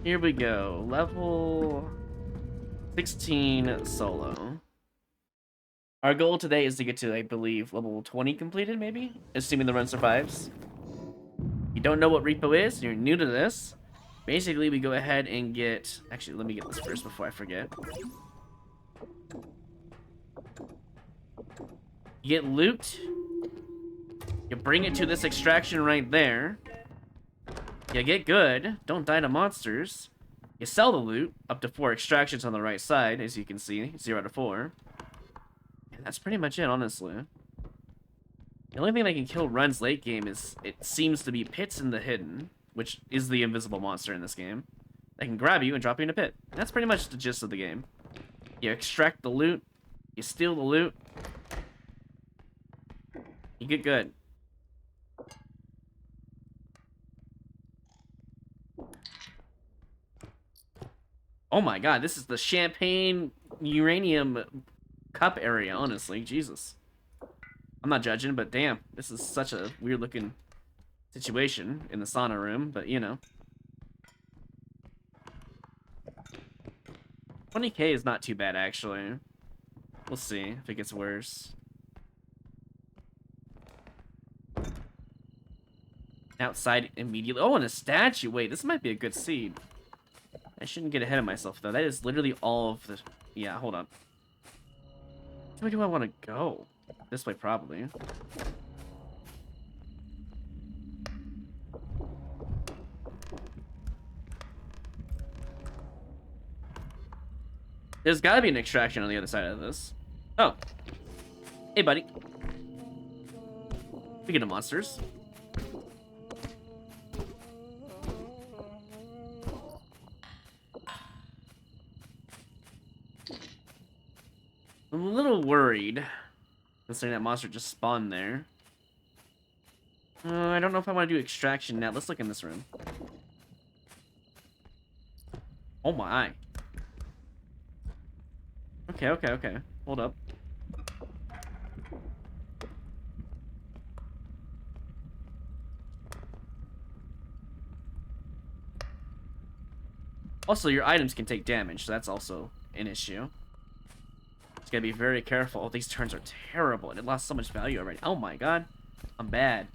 Here we go. Level 16 solo. Our goal today is to get to, I believe, level 20 completed, maybe? Assuming the run survives. If you don't know what R.E.P.O is, you're new to this. Basically, we go ahead and get... Actually, let me get this first before I forget. You get loot. You bring it to this extraction right there. You get good. Don't die to monsters. You sell the loot. Up to 4 extractions on the right side, as you can see. 0 to 4. And that's pretty much it, honestly. The only thing that can kill runs late game is, it seems to be pits in the hidden, which is the invisible monster in this game. That can grab you and drop you in a pit. And that's pretty much the gist of the game. You extract the loot. You steal the loot. You get good. Oh my god, this is the champagne uranium cup area, honestly. Jesus. I'm not judging, but damn, this is such a weird looking situation in the sauna room, but you know. 20k is not too bad, actually. We'll see if it gets worse. Outside immediately. Oh, and a statue. Wait, this might be a good seed. I shouldn't get ahead of myself, though. That is literally all of the... Yeah, hold on. Which way do I want to go? This way, probably. There's got to be an extraction on the other side of this. Oh. Hey, buddy. Speaking of monsters. I'm a little worried, considering that monster just spawned there. I don't know if I want to do extraction now. Let's look in this room. Oh my. Okay. Hold up. Also, your items can take damage, so that's also an issue. Just gotta be very careful. Oh, these turns are terrible, and it lost so much value already. Oh my god. I'm bad.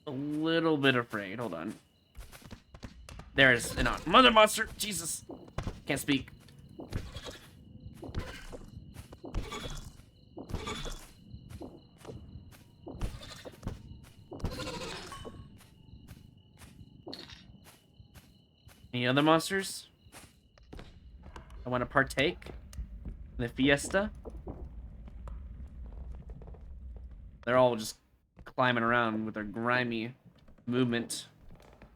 A little bit afraid. Hold on. There's an mother monster. Jesus. Can't speak. Any other monsters? I want to partake in the fiesta. They're all just climbing around with their grimy movement,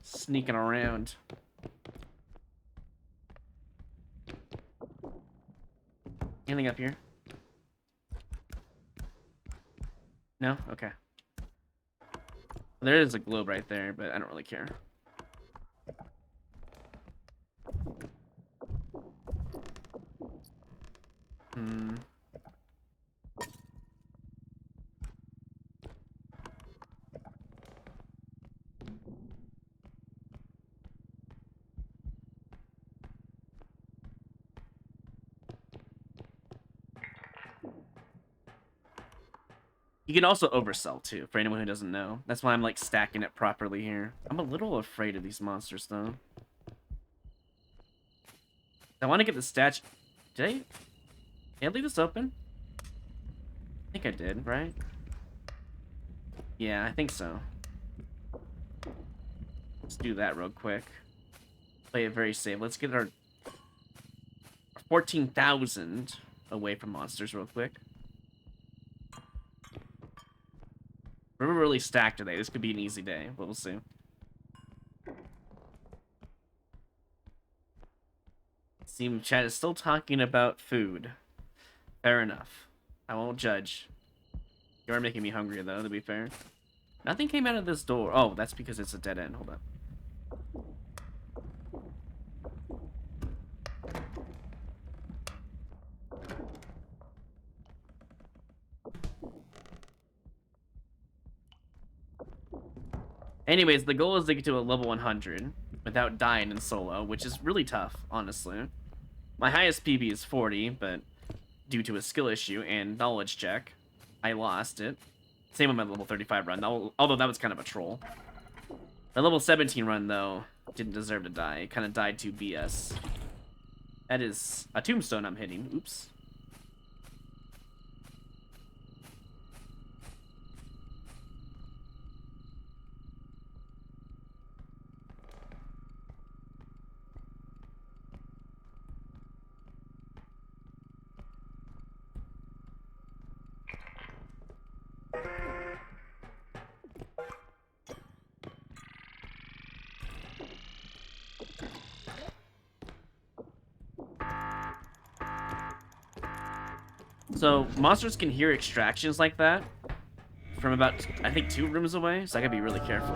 sneaking around. Anything up here? No? Okay. There is a globe right there, but I don't really care. You can also oversell, too, for anyone who doesn't know. That's why I'm, like, stacking it properly here. I'm a little afraid of these monsters, though. I want to get the statue... Did I leave this open? I think I did, right? Yeah, I think so. Let's do that real quick. Play it very safe. Let's get our 14,000 away from monsters real quick. We're really stacked today. This could be an easy day, but we'll see. Steam chat is still talking about food. Fair enough. I won't judge. You are making me hungry, though, to be fair. Nothing came out of this door. Oh, that's because it's a dead end. Hold up. Anyways, the goal is to get to a level 100 without dying in solo, which is really tough, honestly. My highest PB is 40, but due to a skill issue and knowledge check, I lost it. Same with my level 35 run, although that was kind of a troll. My level 17 run, though, didn't deserve to die. It kind of died to BS. That is a tombstone I'm hitting. Oops. So, monsters can hear extractions like that from about, I think, 2 rooms away, so I gotta be really careful.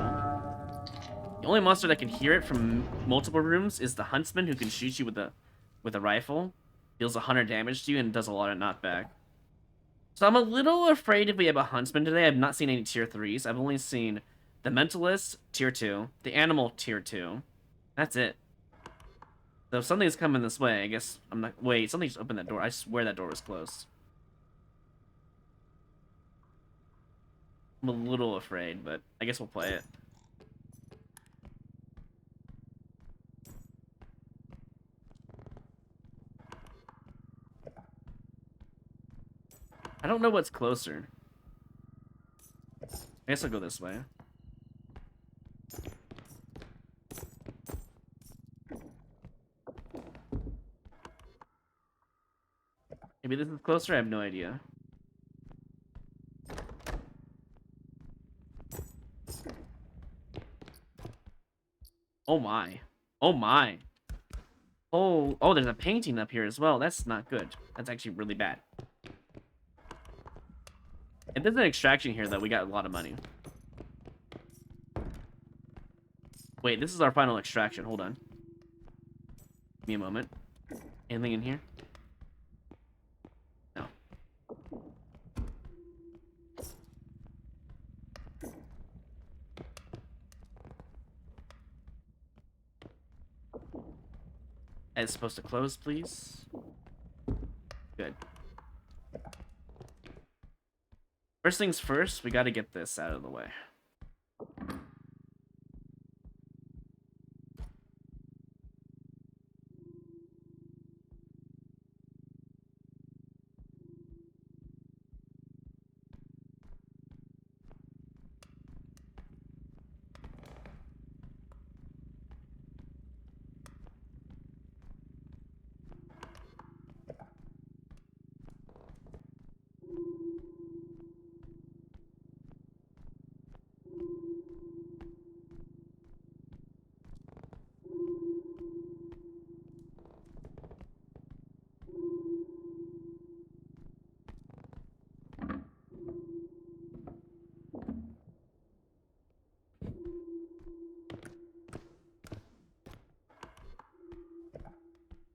The only monster that can hear it from multiple rooms is the Huntsman, who can shoot you with a rifle. Deals 100 damage to you and does a lot of knockback. So I'm a little afraid if we have a Huntsman today. I've not seen any tier 3s. I've only seen the Mentalist, tier 2. The Animal, tier 2. That's it. So if something's coming this way, I guess I'm not... Wait, something just opened that door. I swear that door was closed. I'm a little afraid, but I guess we'll play it. I don't know what's closer. I guess I'll go this way. Maybe this is closer? I have no idea. Oh my. Oh my. Oh, there's a painting up here as well. That's not good. That's actually really bad. If there's an extraction here, though, we got a lot of money. Wait, this is our final extraction. Hold on. Give me a moment. Anything in here? No. It's supposed to close, please. Good. First things first, we got to get this out of the way.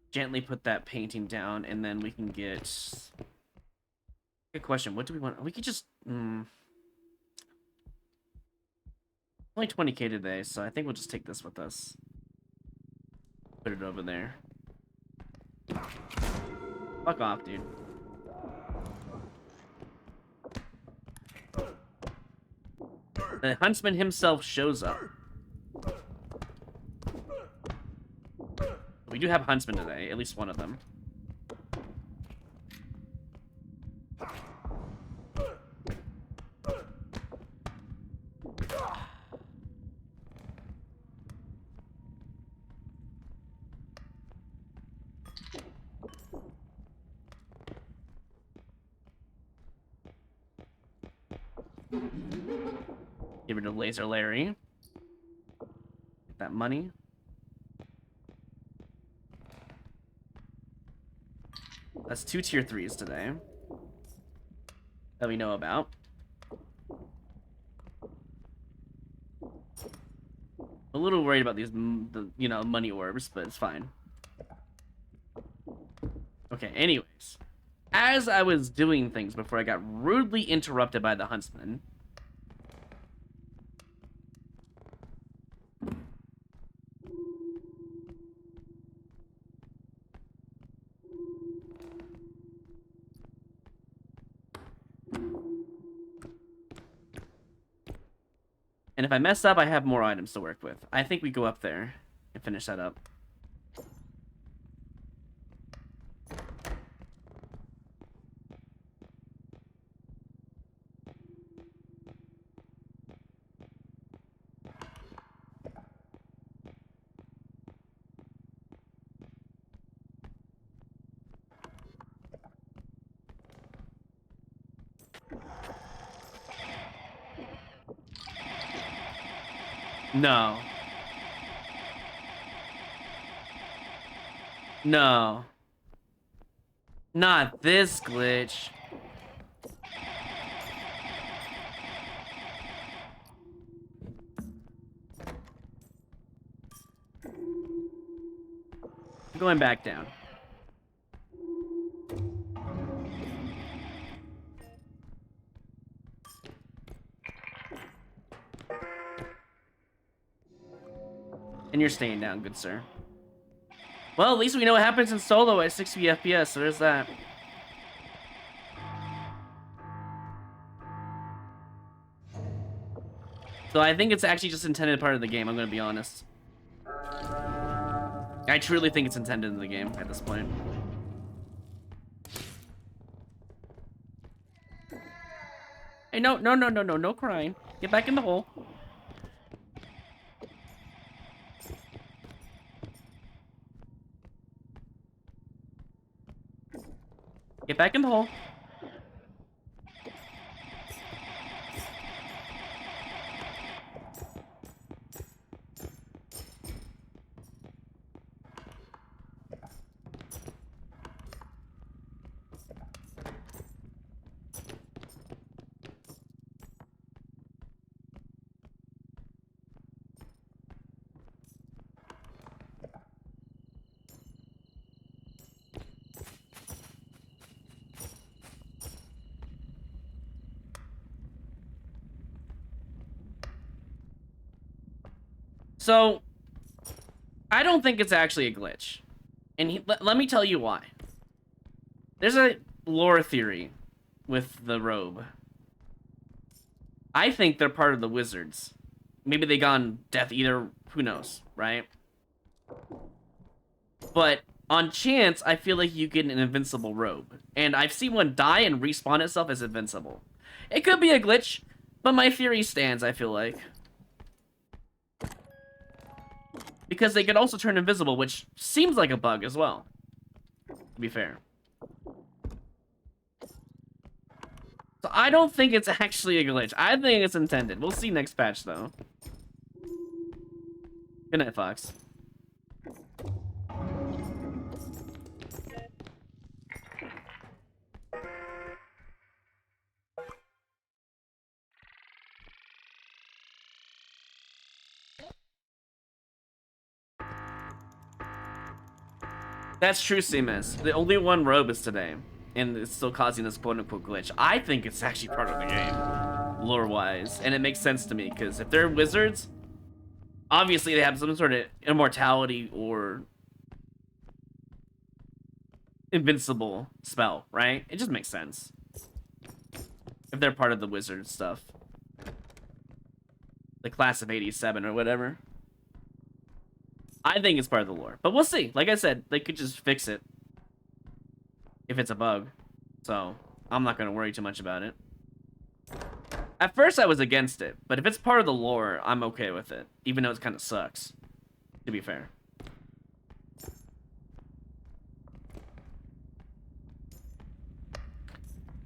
Gently put that painting down, and then we can get... Good question. What do we want? We could just... Only 20k today, so I think we'll just take this with us. Put it over there. Fuck off, dude. The Huntsman himself shows up. We do have Huntsman today, at least one of them. Get rid of Laser Larry. Get that money. That's 2 tier 3s today that we know about. A little worried about these, you know, money orbs, but it's fine. Okay, anyways. As I was doing things before I got rudely interrupted by the huntsman. And if I mess up, I have more items to work with. I think we go up there and finish that up. No. No. Not this glitch. I'm going back down. And you're staying down, good sir. Well, at least we know what happens in solo at 60 FPS, so there's that. So I think it's actually just intended part of the game, I'm gonna be honest. I truly think it's intended in the game at this point. Hey, no crying. Get back in the hole. Get back in the hole. So, I don't think it's actually a glitch. And let me tell you why. There's a lore theory with the robe. I think they're part of the wizards. Maybe they gone Death Eater, who knows, right? But on chance, I feel like you get an invincible robe. And I've seen one die and respawn itself as invincible. It could be a glitch, but my theory stands, I feel like. Because they could also turn invisible, which seems like a bug as well, to be fair. So I don't think it's actually a glitch. I think it's intended. We'll see next patch, though. Good night, Fox. That's true, Seamus. The only one robe is today, and it's still causing this quote-unquote glitch. I think it's actually part of the game, lore-wise, and it makes sense to me, because if they're wizards, obviously they have some sort of immortality or invincible spell, right? It just makes sense. If they're part of the wizard stuff. The class of 87 or whatever. I think it's part of the lore. But we'll see. Like I said, they could just fix it. If it's a bug. So, I'm not going to worry too much about it. At first, I was against it. But if it's part of the lore, I'm okay with it. Even though it kind of sucks. To be fair.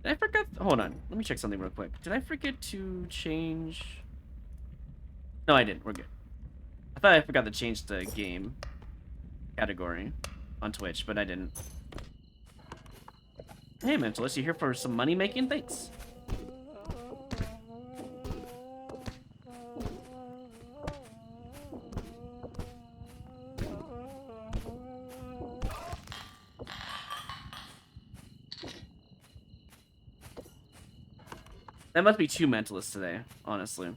Did I forget? Hold on. Let me check something real quick. Did I forget to change? No, I didn't. We're good. I thought I forgot to change the game category on Twitch, but I didn't. Hey, Mentalist, you here for some money making? Thanks. That must be 2 Mentalists today, honestly.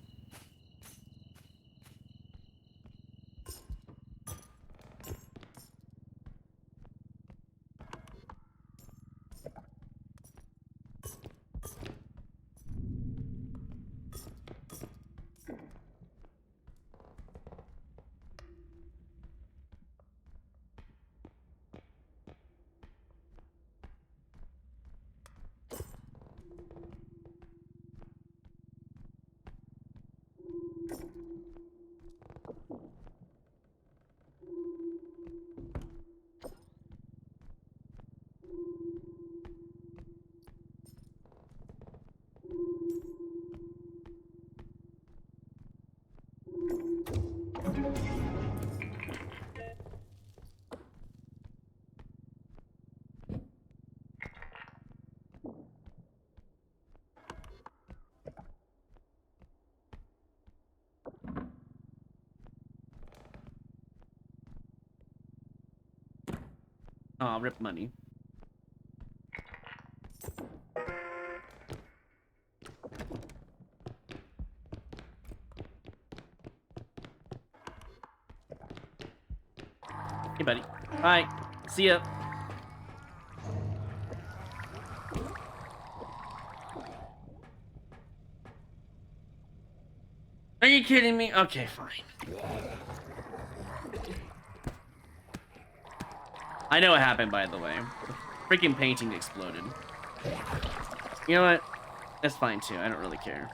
Aw, rip money. Hey, buddy. Bye. See ya. Are you kidding me? Okay, fine. I know what happened, by the way. The freaking painting exploded. You know what? That's fine, too. I don't really care.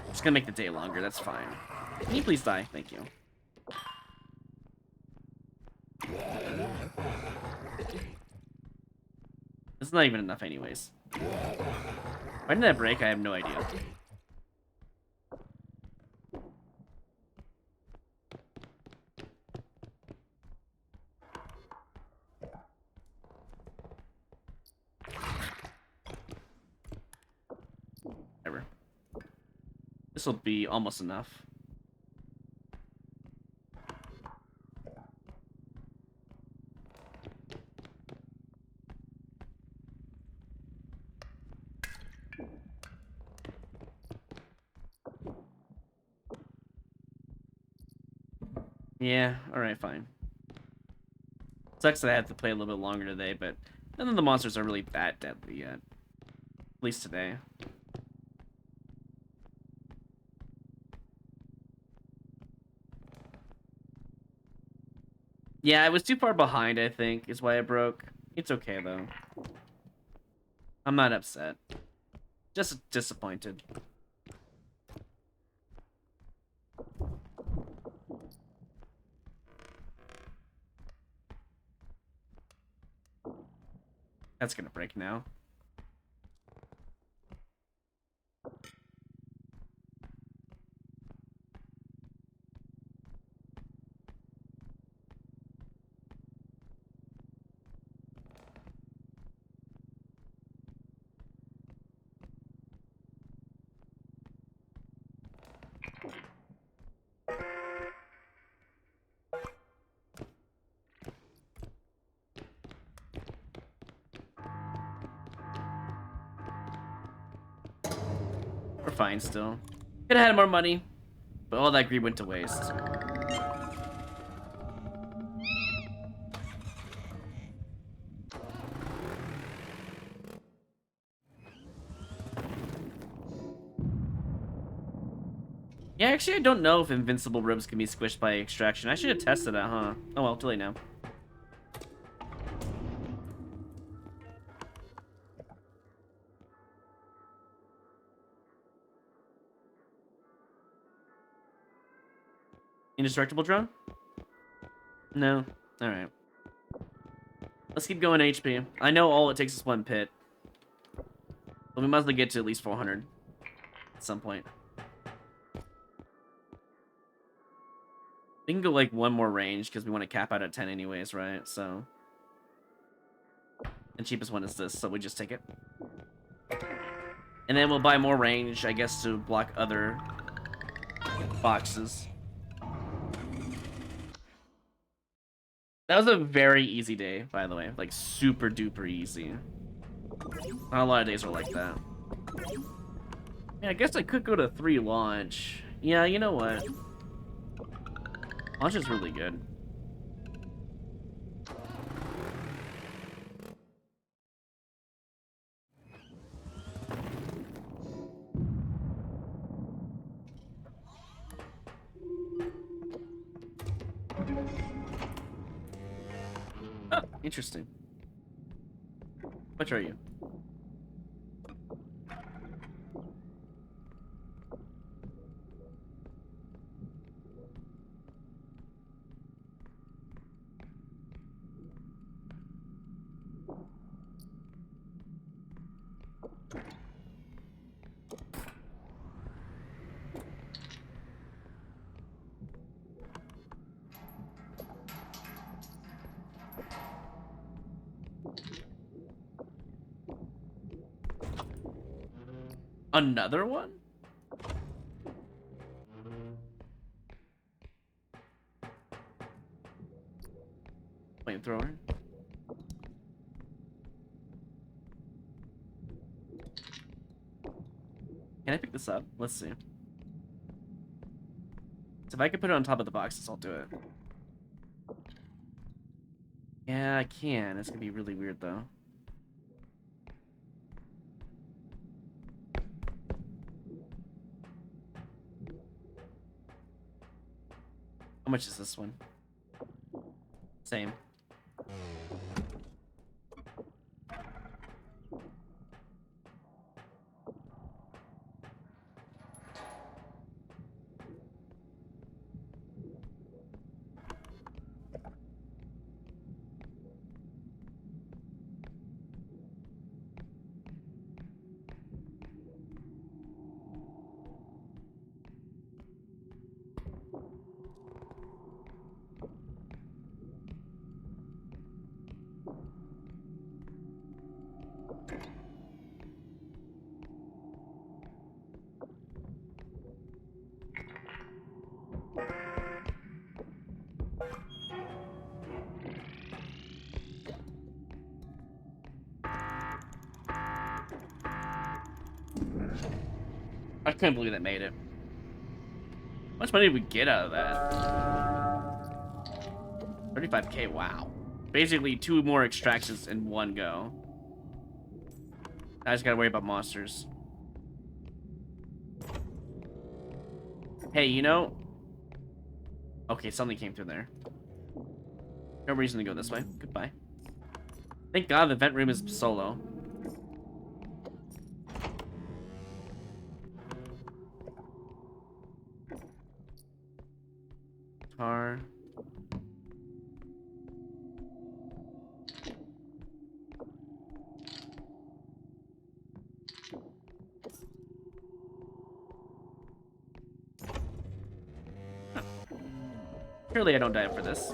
Just gonna make the day longer. That's fine. Can you please die? Thank you. It's not even enough anyways. Why did that break? I have no idea. Whatever. This will be almost enough. Yeah, alright, fine. Sucks that I have to play a little bit longer today, but none of the monsters are really that deadly yet. At least today. Yeah, I was too far behind, I think, is why it broke. It's okay, though. I'm not upset. Just disappointed. That's gonna break now. We're fine still. Could have had more money, but all that greed went to waste. Yeah, actually, I don't know if invincible ribs can be squished by extraction. I should have tested that, huh? Oh well, too late now. Indestructible drone? No. Alright. Let's keep going HP. I know all it takes is one pit. But we might as well get to at least 400 at some point. We can go like one more range because we want to cap out at 10 anyways, right? So The cheapest one is this, so we just take it. And then we'll buy more range, I guess, to block other boxes. That was a very easy day, by the way. Like, super duper easy. Not a lot of days are like that. Yeah, I guess I could go to 3 launch. Yeah, you know what? Launch is really good. Oh, interesting. Which are you? Another one? Flamethrower. Can I pick this up? Let's see. So if I can put it on top of the boxes, I'll do it. Yeah, I can. It's gonna be really weird, though. How much is this one? Same. I couldn't believe that made it. How much money did we get out of that? 35k, wow. Basically 2 more extractions in one go. I just gotta worry about monsters. Hey, you know... Okay, something came through there. No reason to go this way. Goodbye. Thank God the vent room is solo. Tar. Surely I don't die for this.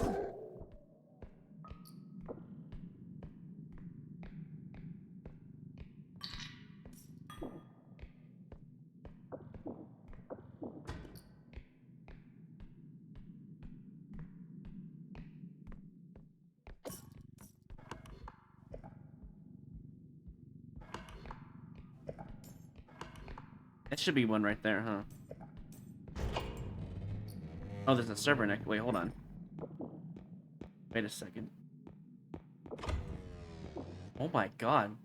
That should be one right there, huh? Oh, there's a server next. Wait, hold on. Wait a second. Oh my God.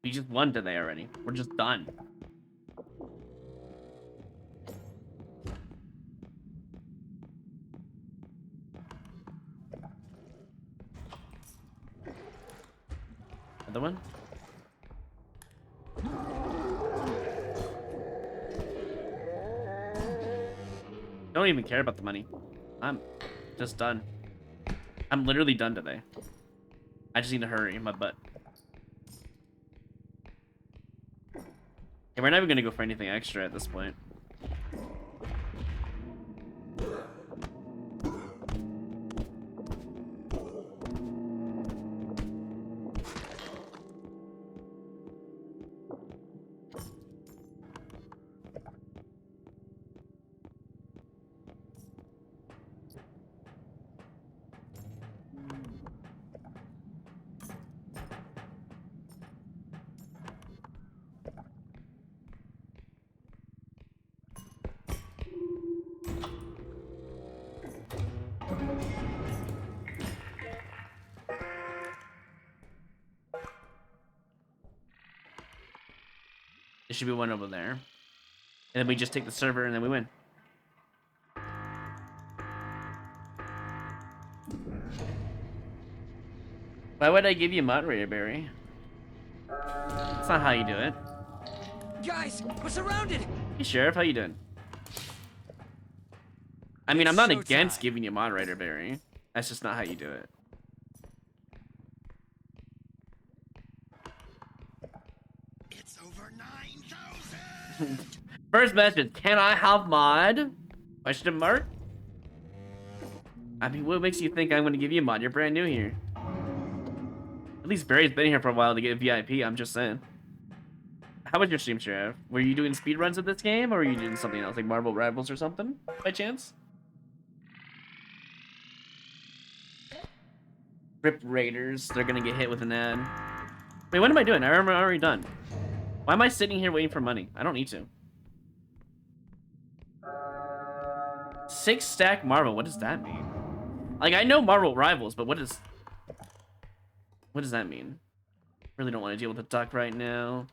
We just won today already. We're just done. Another one? don't even care about the money. I'm just done. I'm literally done today. I just need to hurry my butt. Yeah, we're not even gonna go for anything extra at this point. There should be one over there. And then we just take the server and then we win. Why would I give you moderator, Barry? That's not how you do it. Guys, we're surrounded! Hey, Sheriff, how you doing? I mean, I'm not against giving you moderator, Barry. That's just not how you do it. It's over 9,000! First message, can I have mod? Question mark? I mean, what makes you think I'm gonna give you a mod? You're brand new here. At least Barry's been here for a while to get VIP, I'm just saying. How was your stream, Sheriff? Were you doing speedruns of this game, or were you doing something else, like Marvel Rivals or something, by chance? Rip Raiders, they're gonna get hit with an ad. Wait, what am I doing? I'm already done. Why am I sitting here waiting for money? I don't need to. 6-stack Marvel, what does that mean? Like, I know Marvel Rivals, but what does that mean? Really don't want to deal with the duck right now.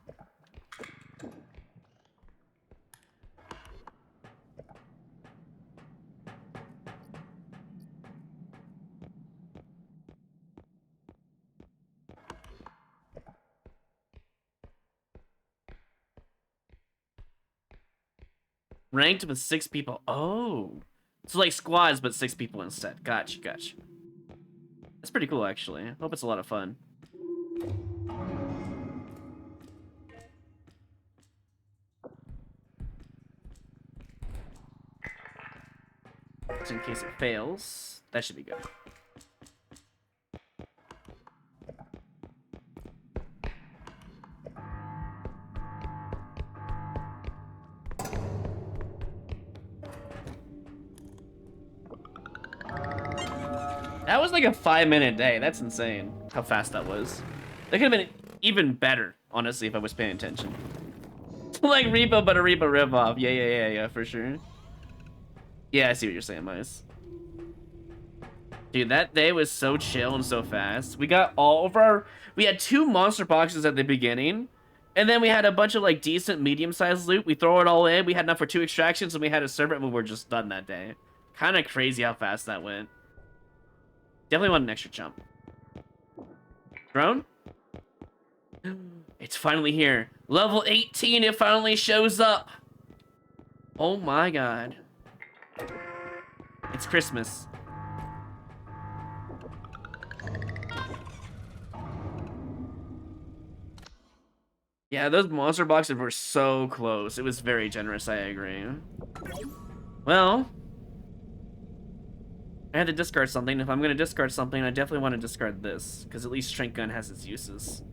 Ranked with 6 people. Oh. So like squads, but 6 people instead. Gotcha, gotcha. That's pretty cool, actually. I hope it's a lot of fun. Just in case it fails. That should be good. That was like a 5-minute day. That's insane. How fast that was. That could have been even better, honestly, if I was paying attention. Like R.E.P.O, but a R.E.P.O ripoff. Yeah, for sure. Yeah, I see what you're saying, Mice. Dude, that day was so chill and so fast. We got all of our... We had 2 monster boxes at the beginning. And then we had a bunch of, like, decent medium-sized loot. We throw it all in. We had enough for 2 extractions, and we had a servant, and we were just done that day. Kind of crazy how fast that went. Definitely want an extra jump. Drone? It's finally here. Level 18, it finally shows up. Oh my god. It's Christmas. Yeah, those monster boxes were so close. It was very generous, I agree. Well, I had to discard something. If I'm going to discard something, I definitely want to discard this, because at least Strength Gun has its uses,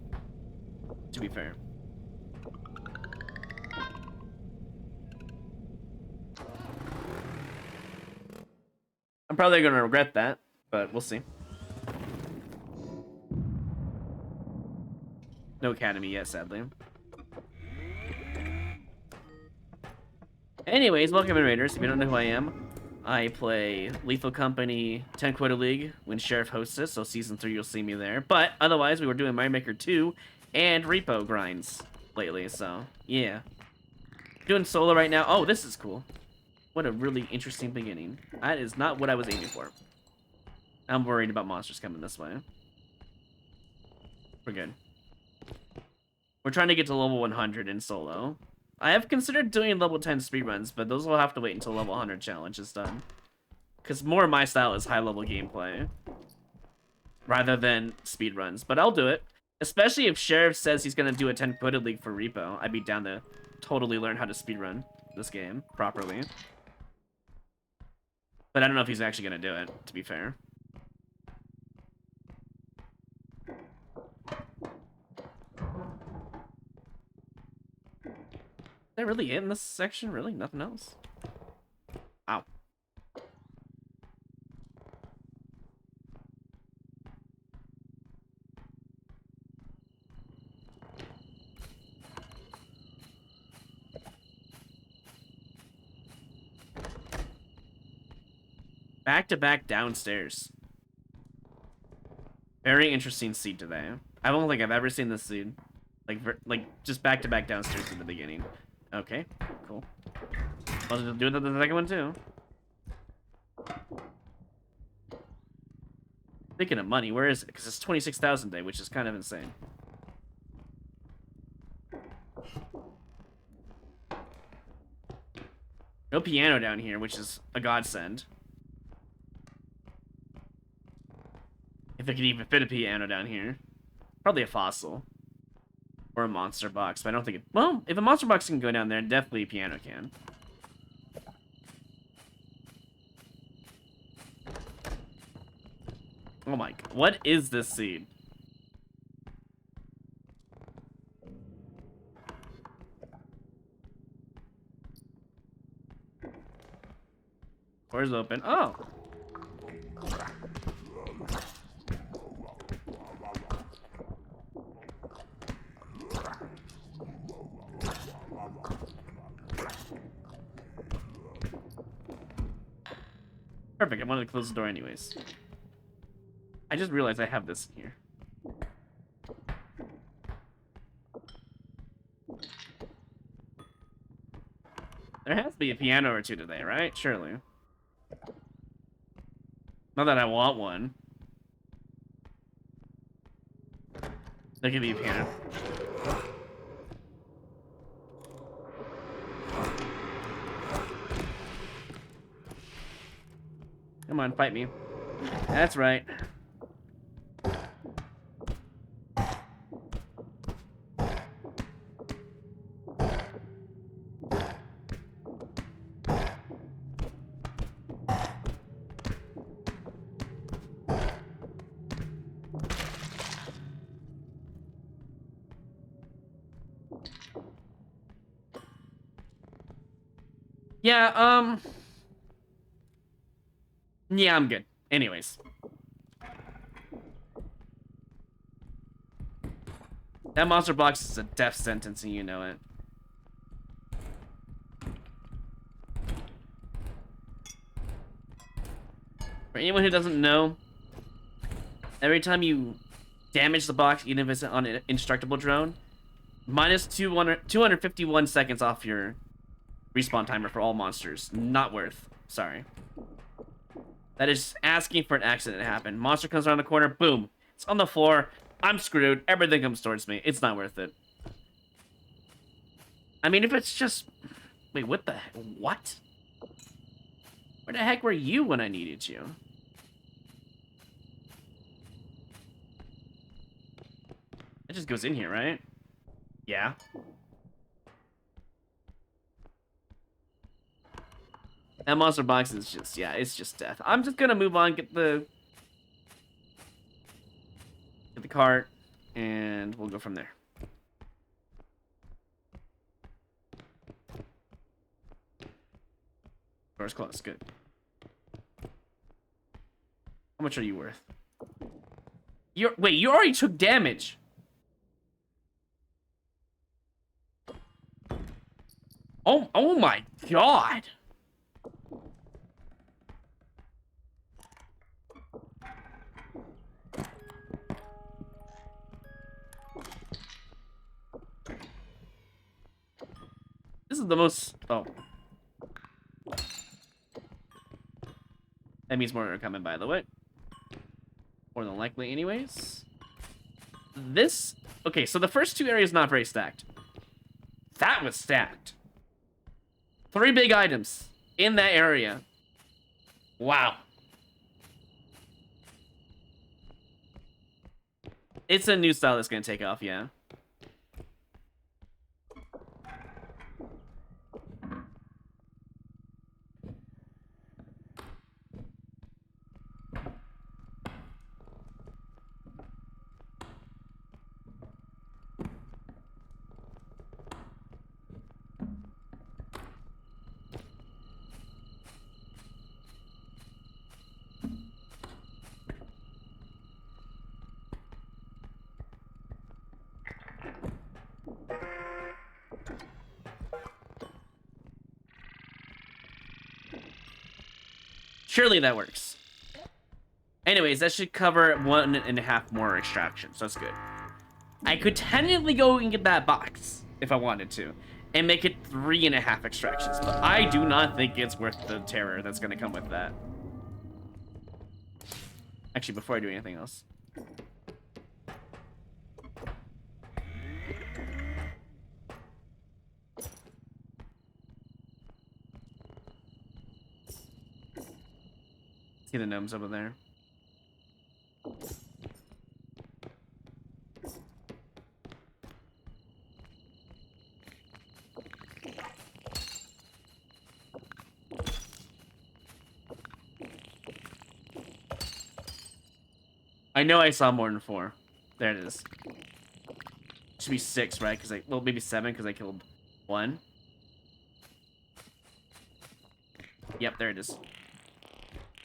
to be fair. I'm probably going to regret that, but we'll see. No Academy yet, sadly. Anyways, welcome in, Raiders. If you don't know who I am, I play Lethal Company 10 Quota League when Sheriff hosts it, so Season 3 you'll see me there. But otherwise, we were doing Mario Maker 2 and R.E.P.O grinds lately, so yeah. Doing solo right now. Oh, this is cool. What a really interesting beginning. That is not what I was aiming for. I'm worried about monsters coming this way. We're good. We're trying to get to level 100 in solo. I have considered doing level 10 speedruns, but those will have to wait until level 100 challenge is done. Because more of my style is high-level gameplay. Rather than speedruns. But I'll do it. Especially if Sheriff says he's going to do a 10-footed league for Repo. I'd be down to totally learn how to speedrun this game properly. But I don't know if he's actually going to do it, to be fair. Is that really it in this section? Really? Nothing else? Ow. Back-to-back downstairs. Very interesting seed today. I don't think I've ever seen this seed. Like just back-to-back downstairs in the beginning. Okay, cool. I'll just do it to the second one too. Speaking of money, where is it? Because it's 26,000 day, which is kind of insane. No piano down here, which is a godsend. If it could even fit a piano down here. Probably a fossil. Or a monster box, but I don't think it... Well, if a monster box can go down there, definitely a piano can. Oh my... What is this seed? Door's open. Oh! Perfect, I wanted to close the door anyways. I just realized I have this in here. There has to be a piano or two today, right? Surely. Not that I want one. There could be a piano. Come on, fight me. That's right. Yeah, yeah, I'm good. Anyways. That monster box is a death sentence and you know it. For anyone who doesn't know, every time you damage the box, even if it's on an indestructible drone, minus 251 seconds off your respawn timer for all monsters. Not worth. Sorry. That is asking for an accident to happen. Monster comes around the corner, boom. It's on the floor. I'm screwed. Everything comes towards me. It's not worth it. I mean, if it's just... Wait, what the heck? What? Where the heck were you when I needed you? It just goes in here, right? Yeah. That monster box is just, yeah, it's just death. I'm just gonna move on, get the cart, and we'll go from there. Door's closed, good. How much are you worth? Wait, you already took damage. Oh my god. This is the most... Oh. That means more are coming, by the way. More than likely, anyways. This... Okay, so the first two areas not very stacked. That was stacked. 3 big items in that area. Wow. It's a new style that's gonna take off, yeah. Surely that works. Anyways, that should cover 1.5 more extractions. So that's good. I could technically go and get that box if I wanted to, and make it 3.5 extractions. But I do not think it's worth the terror that's going to come with that. Actually, before I do anything else. See the gnomes over there. I know I saw more than 4. There it is. Should be 6, right? Because well, maybe 7 because I killed 1. Yep, there it is.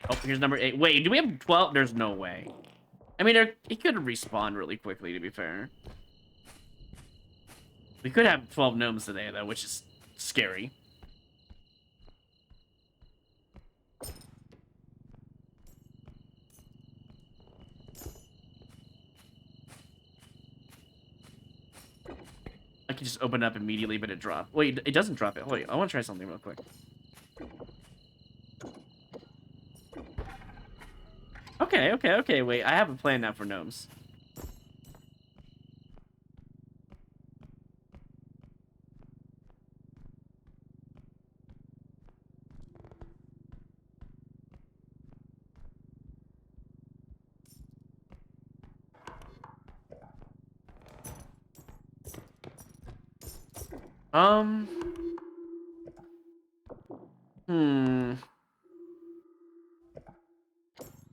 Oh, here's number 8. Wait, do we have 12? There's no way. I mean, it could respawn really quickly, to be fair. We could have 12 gnomes today, though, which is scary. I can just open it up immediately, but it dropped. Wait, it doesn't drop it. Wait, I want to try something real quick. Okay, wait. I have a plan now for gnomes.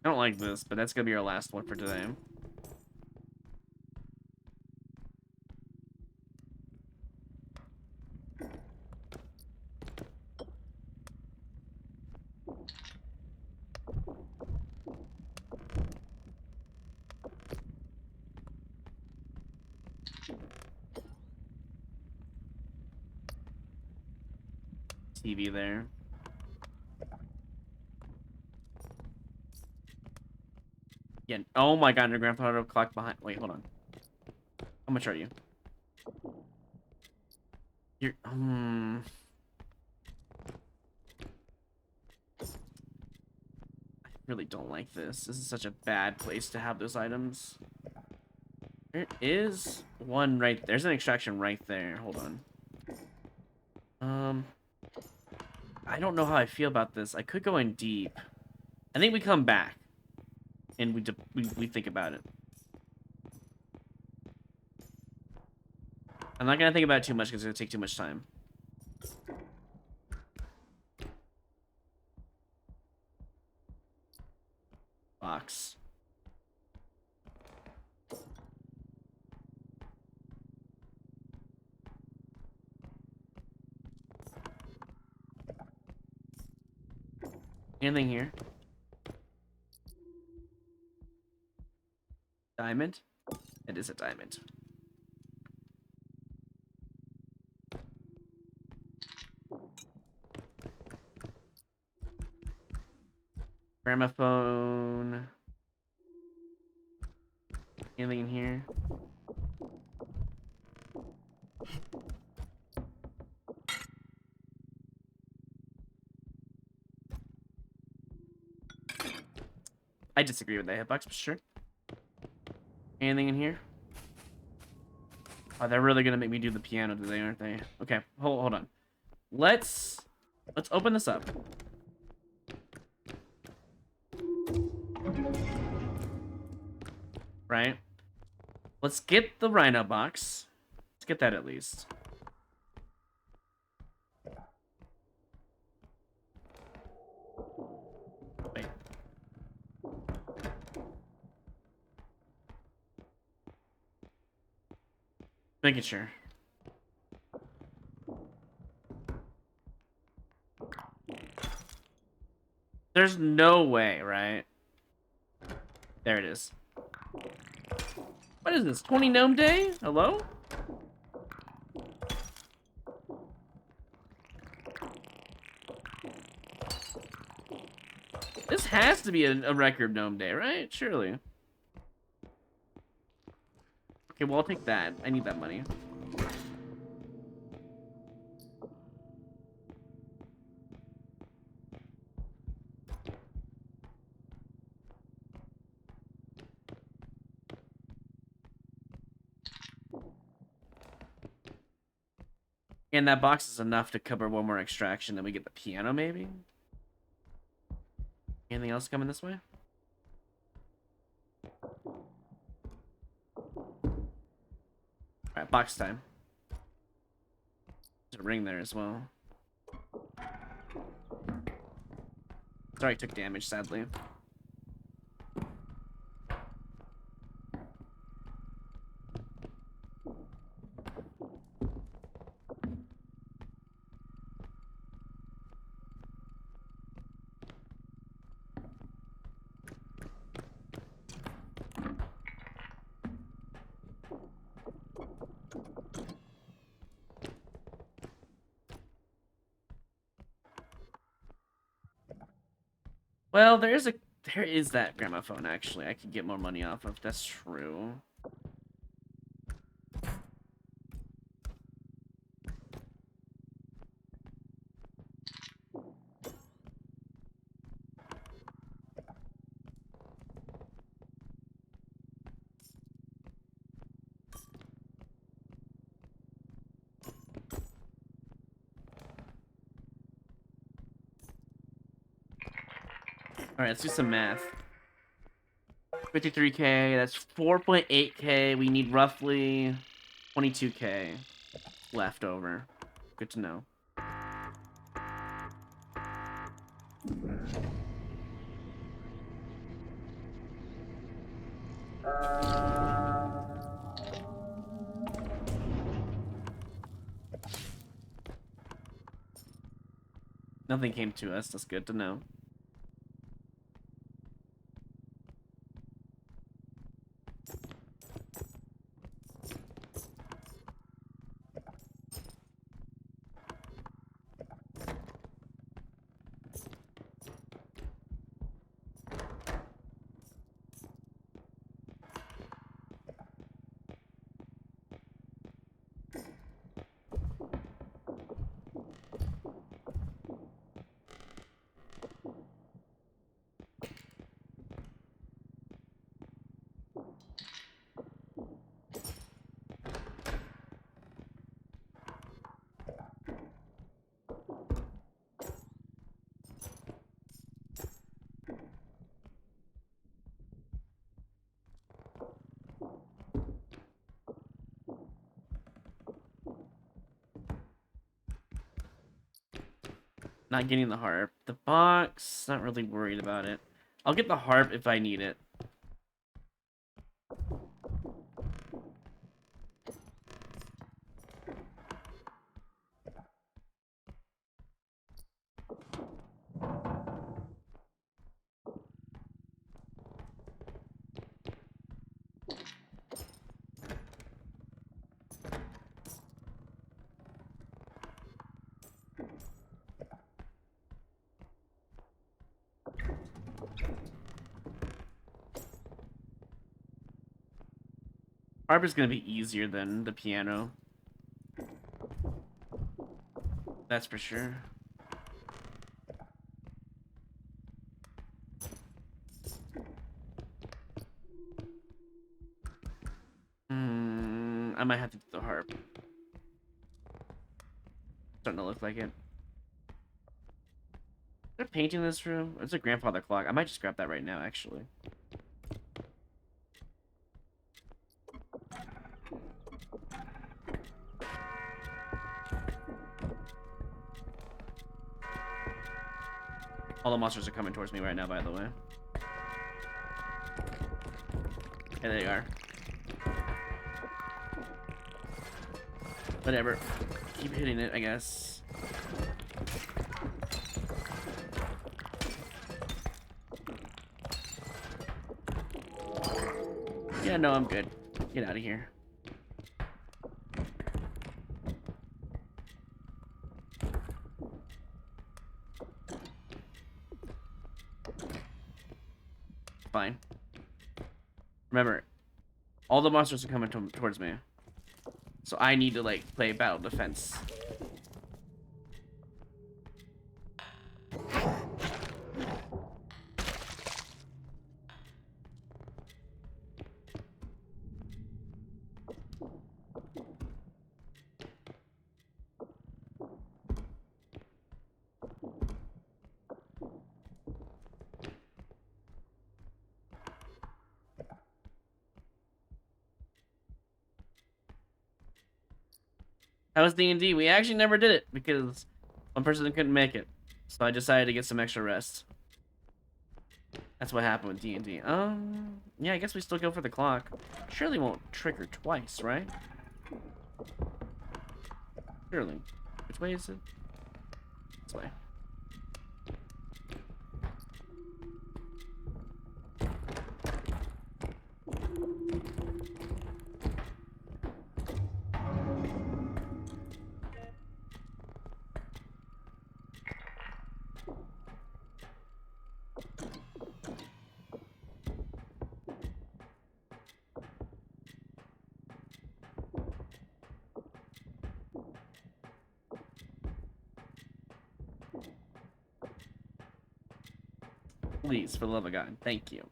I don't like this, but that's gonna be our last one for today. TV there. Yeah. Oh my god, your grandfather clock behind. Wait, hold on. How much are you? You're. I really don't like this. This is such a bad place to have those items. There is one right. There's an extraction right there. Hold on. I don't know how I feel about this. I could go in deep. I think we come back and we think about it. I'm not gonna think about it too much because it's gonna take too much time. Box. Anything here? Diamond? It is a diamond. Gramophone. Anything in here? I disagree with that hitbox, but sure. Anything in here? Oh, they're really gonna make me do the piano today, aren't they? Okay, hold on. Let's open this up. Right? Let's get the Rhino box. Let's get that at least. Wait. Making sure. There's no way, right? There it is. What is this? 20 Gnome Day? Hello? This has to be a record Gnome Day, right? Surely. Okay, well, I'll take that. I need that money. And that box is enough to cover one more extraction, then we get the piano, maybe? Anything else coming this way? Alright, box time. There's a ring there as well. Sorry, I took damage, sadly. Well, there is that gramophone, actually. I could get more money off of. That's true. Alright, let's do some math. 53k, that's 4.8k. We need roughly 22k left over. Good to know. Nothing came to us. That's good to know. Not getting the harp. The box, not really worried about it. I'll get the harp if I need it. Harp is gonna be easier than the piano. That's for sure. I might have to do the harp. Starting to look like it. They're painting this room. It's a grandfather clock. I might just grab that right now, actually. All the monsters are coming towards me right now, by the way. There they are. Whatever. Keep hitting it, I guess. Yeah, no, I'm good. Get out of here. Fine. Remember, all the monsters are coming towards me. So I need to, like, play battle defense. How was D&D? We actually never did it because one person couldn't make it. So I decided to get some extra rest. That's what happened with D&D. Yeah, I guess we still go for the clock. Surely won't trigger twice, right? Surely. Which way is it? This way. Please, for the love of God. Thank you.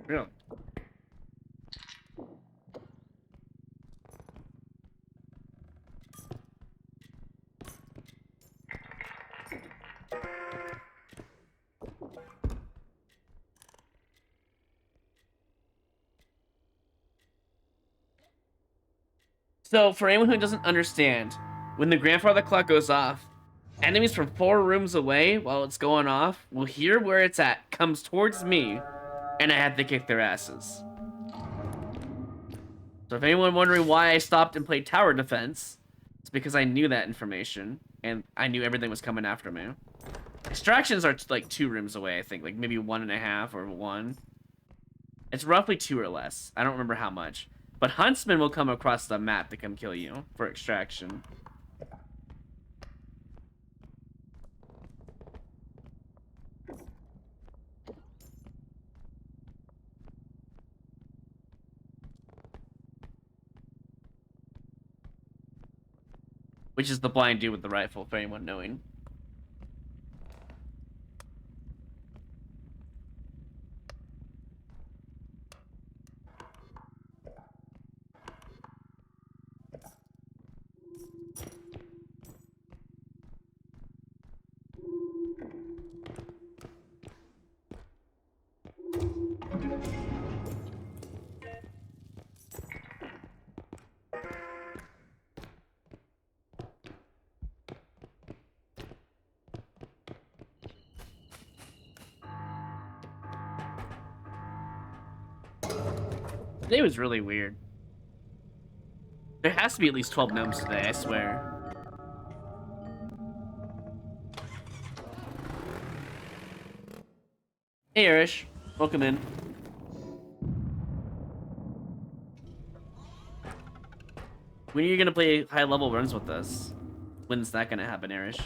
Really? So, for anyone who doesn't understand, when the grandfather clock goes off, enemies from 4 rooms away while it's going off will hear where it's at, comes towards me, and I have to kick their asses. So if anyone wondering why I stopped and played tower defense, it's because I knew that information, and I knew everything was coming after me. Extractions are like 2 rooms away, I think, like maybe 1.5 or 1. It's roughly 2 or less. I don't remember how much. But Huntsman will come across the map to come kill you for extraction. Which is the blind dude with the rifle, for anyone knowing. Today was really weird. There has to be at least 12 gnomes today, I swear. Hey, Irish. Welcome in. When are you gonna play high level runs with us? When's that gonna happen, Arish?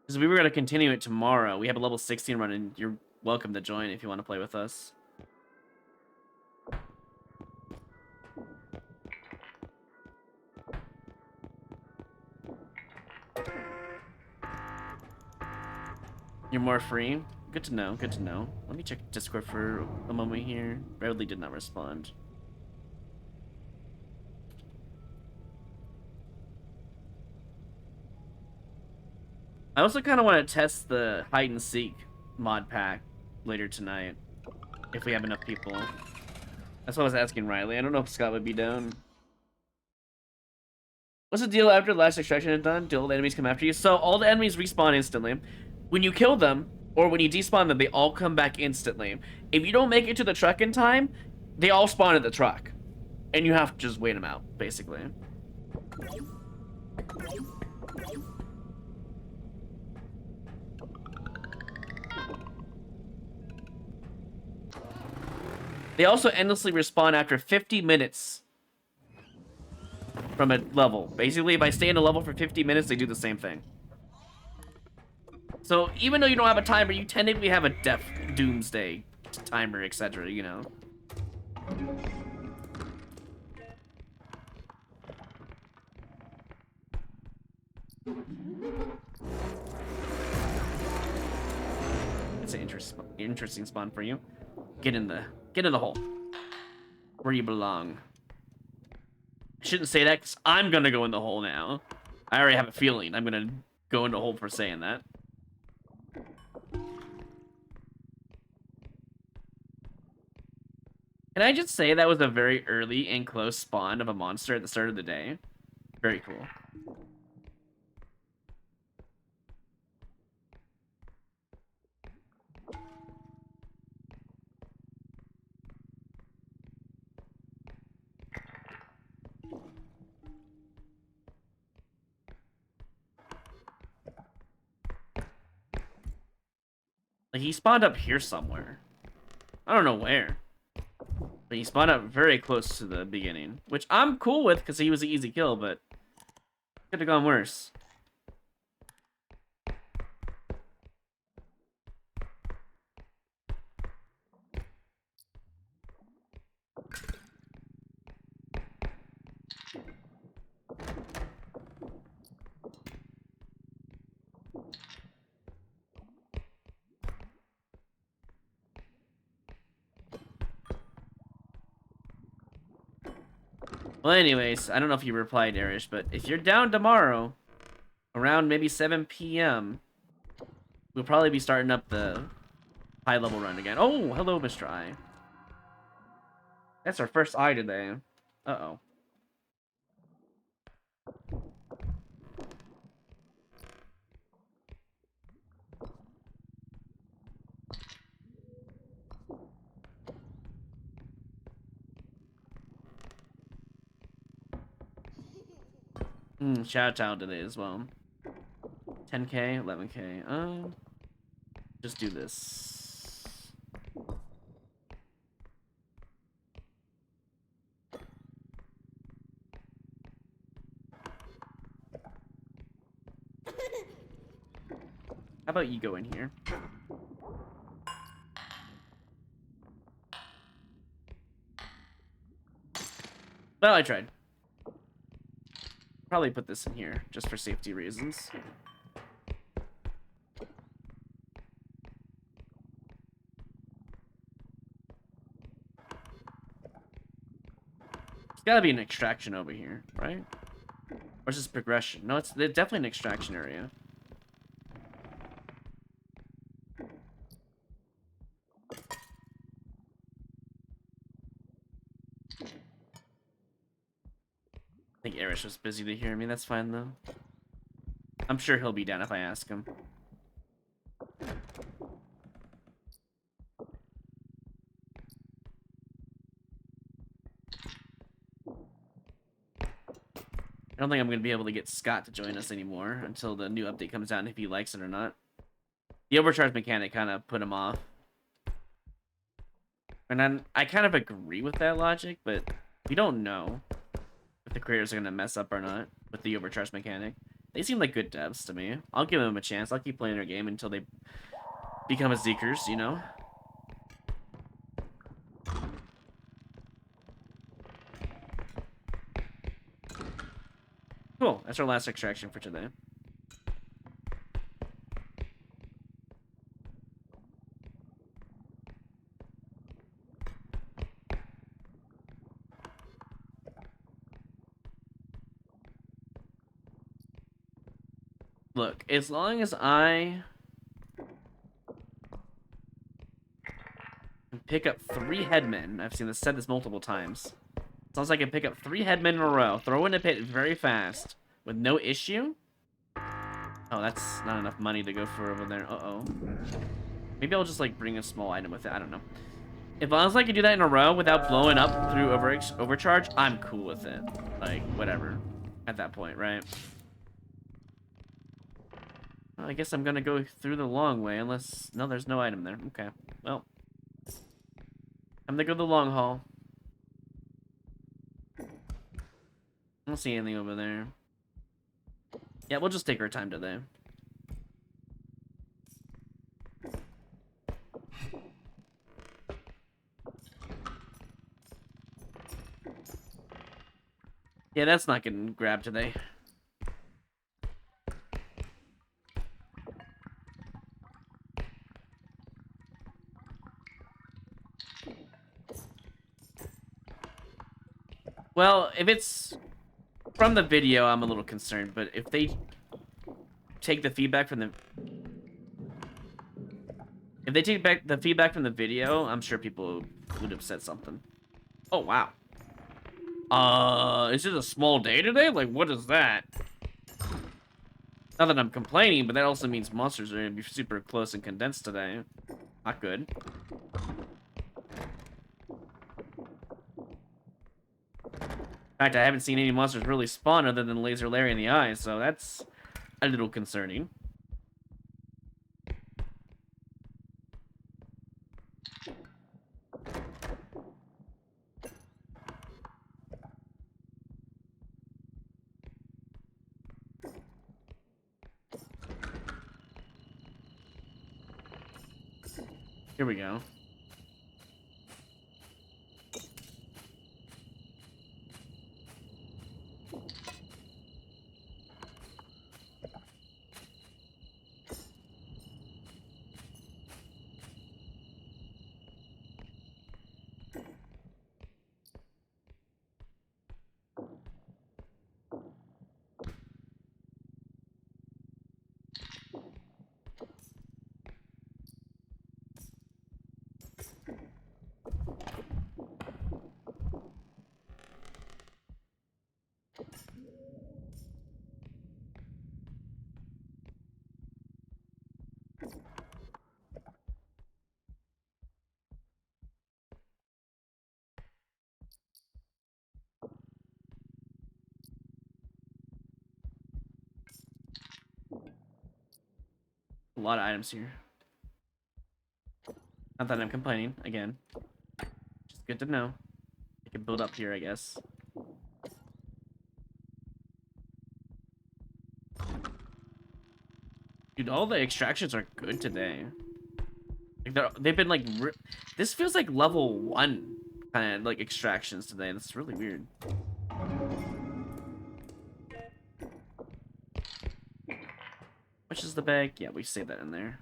Because we were gonna continue it tomorrow. We have a level 16 run, and you're welcome to join if you want to play with us. You're more free? Good to know, good to know. Let me check Discord for a moment here. Bradley did not respond. I also kind of want to test the hide and seek mod pack later tonight, if we have enough people. That's what I was asking Riley. I don't know if Scott would be down. What's the deal after the last extraction is done? Do all the enemies come after you? So all the enemies respawn instantly. When you kill them, or when you despawn them, they all come back instantly. If you don't make it to the truck in time, they all spawn at the truck. And you have to just wait them out, basically. They also endlessly respawn after 50 minutes from a level. Basically, if I stay in a level for 50 minutes, they do the same thing. So even though you don't have a timer, you technically have a death doomsday timer, etc., you know? It's an interesting spawn for you. Get in the hole. Where you belong. I shouldn't say that because I'm gonna go in the hole now. I already have a feeling I'm gonna go in the hole for saying that. Can I just say that was a very early and close spawn of a monster at the start of the day? Very cool. Like, he spawned up here somewhere. I don't know where. But he spawned up very close to the beginning. Which I'm cool with, because he was an easy kill, but... could have gone worse. Well, anyways, I don't know if you replied, Arish, but if you're down tomorrow, around maybe 7 p.m., we'll probably be starting up the high-level run again. Oh, hello, Mr. I. That's our first eye today. Uh-oh. Shout out today as well. 10k, 11k. Just do this. How about you go in here? Well, I tried. Probably put this in here, just for safety reasons. There's gotta be an extraction over here, right? Or is this progression? No, it's definitely an extraction area. I think Arish was busy to hear me. That's fine, though. I'm sure he'll be down if I ask him. I don't think I'm going to be able to get Scott to join us anymore until the new update comes out and if he likes it or not. The overcharge mechanic kind of put him off. And then I kind of agree with that logic, but we don't know if the creators are going to mess up or not with the overcharge mechanic. They seem like good devs to me. I'll give them a chance. I'll keep playing their game until they become a Zeekers, you know? Cool. That's our last extraction for today. Look, as long as I can pick up 3 headmen, I've seen this said this multiple times. As long as I can pick up 3 headmen in a row, throw in a pit very fast, with no issue. Oh, that's not enough money to go for over there. Uh-oh. Maybe I'll just, like, bring a small item with it. I don't know. As long as I can do that in a row without blowing up through overcharge, I'm cool with it. Like, whatever. At that point, right? Well, I guess I'm gonna go through the long way, unless... No, there's no item there. Okay. Well. I'm gonna go the long haul. I don't see anything over there. Yeah, we'll just take our time today. Yeah, that's not getting grabbed today. Well, if it's from the video, I'm a little concerned, but if they take the feedback from the... If they take back the feedback from the video, I'm sure people would have said something. Oh, wow. Is it a small day today? Like, what is that? Not that I'm complaining, but that also means monsters are gonna be super close and condensed today. Not good. In fact, I haven't seen any monsters really spawn other than Laser Larry in the eye, so that's a little concerning. Here we go. A lot of items here. Not that I'm complaining, again. Just good to know. I can build up here, I guess. Dude, all the extractions are good today. Like they've been like... This feels like level 1 kind of like extractions today. That's really weird. Which is the bag? Yeah, we save that in there.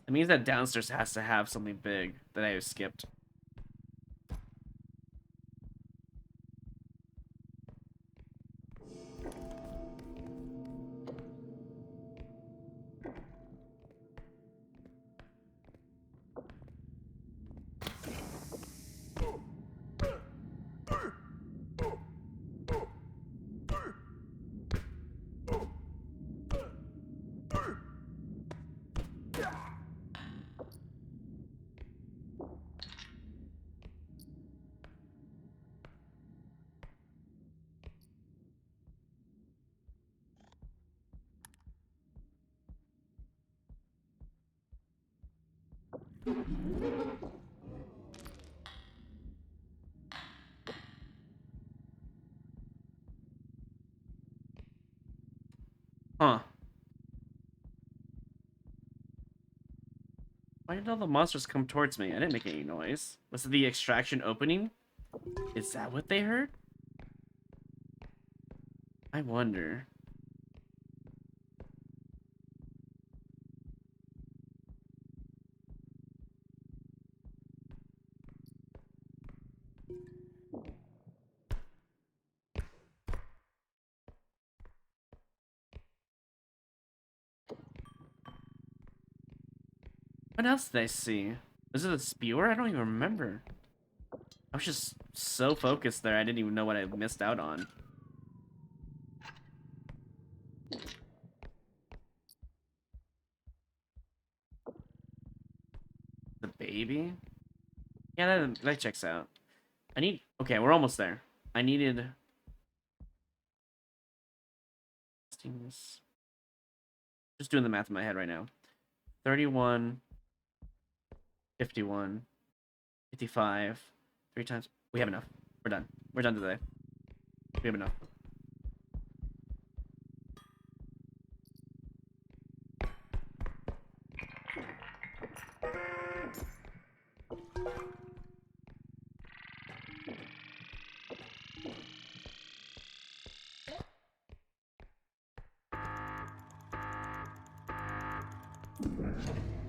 It means that downstairs has to have something big that I have skipped. Huh. Why did all the monsters come towards me? I didn't make any noise. Was it the extraction opening? Is that what they heard? I wonder. What else did I see? Was it a spewer? I don't even remember. I was just so focused there, I didn't even know what I missed out on. The baby? Yeah, that checks out. I need... Okay, we're almost there. I needed... Just doing the math in my head right now. 31, 51, 55, 3 times. We have enough. We're done. We're done today. We have enough.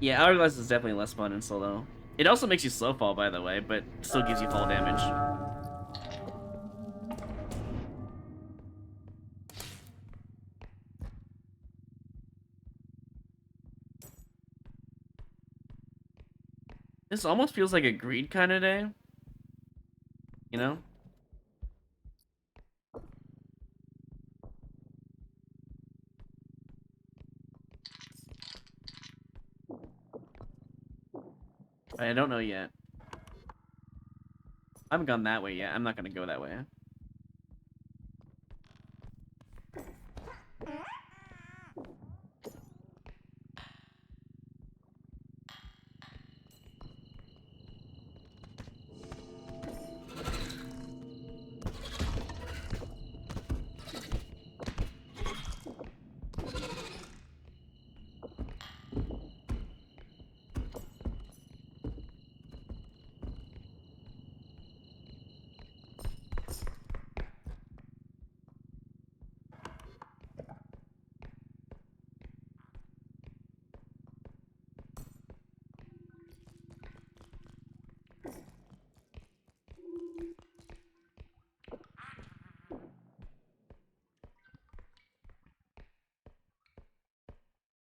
Yeah, Hourglass is definitely less fun in solo. It also makes you slow fall, by the way, but still gives you fall damage. This almost feels like a greed kind of day. You know? I don't know yet. I haven't gone that way yet. I'm not gonna go that way.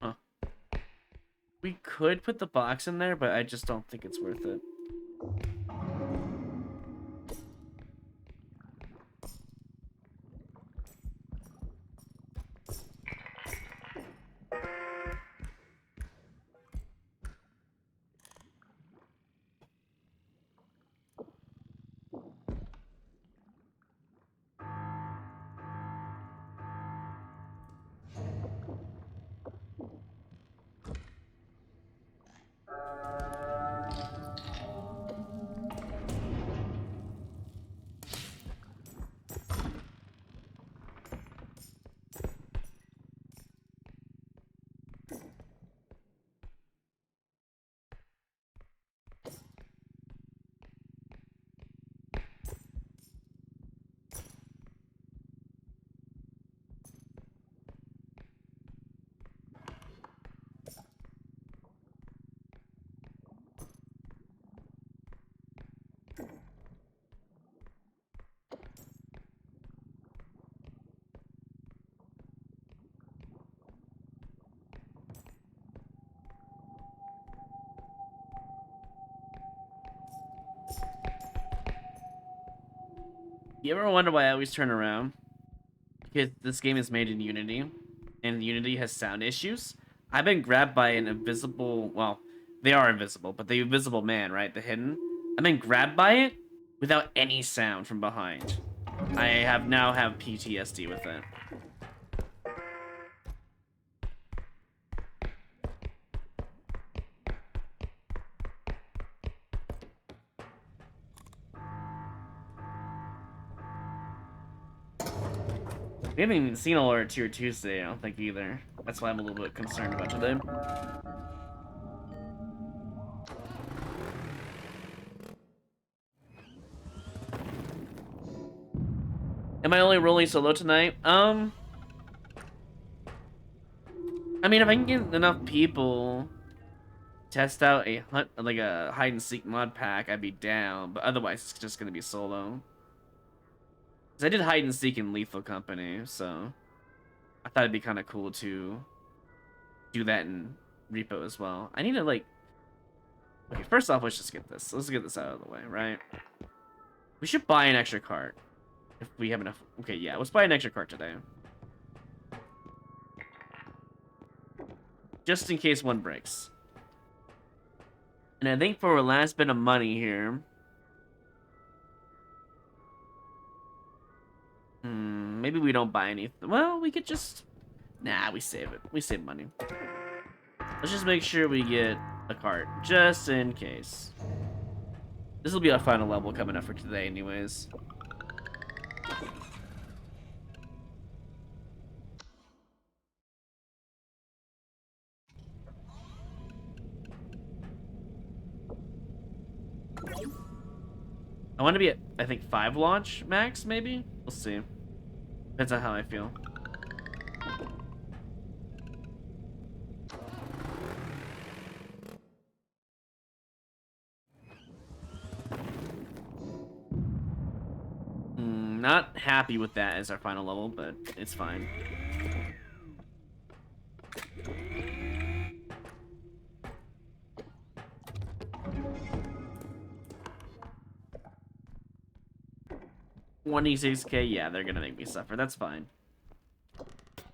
Huh. We could put the box in there, but I just don't think it's worth it. You ever wonder why I always turn around? Because this game is made in Unity, and Unity has sound issues. I've been grabbed by an invisible... Well, they are invisible, but the invisible man, right? The hidden. I've been grabbed by it without any sound from behind. I now have PTSD with it. We haven't even seen all our tier 2s today, I don't think either. That's why I'm a little bit concerned about today. Am I only rolling solo tonight? I mean, if I can get enough people test out a hide and seek mod pack, I'd be down. But otherwise, it's just gonna be solo. Cause I did hide and seek in Lethal Company, so I thought it'd be kind of cool to do that in Repo as well. I need to like. Okay, first off, let's just get this. Let's get this out of the way, right? We should buy an extra cart if we have enough. Okay, yeah, let's buy an extra cart today. Just in case one breaks. And I think for our last bit of money here... maybe we don't buy anything. Well, we could just... Nah, we save it. We save money. Let's just make sure we get a cart, just in case. This will be our final level coming up for today anyways. I want to be at, I think, 5 launch max, maybe? We'll see. Depends on how I feel. Not happy with that as our final level, but it's fine. $26K, yeah, they're gonna make me suffer. That's fine. I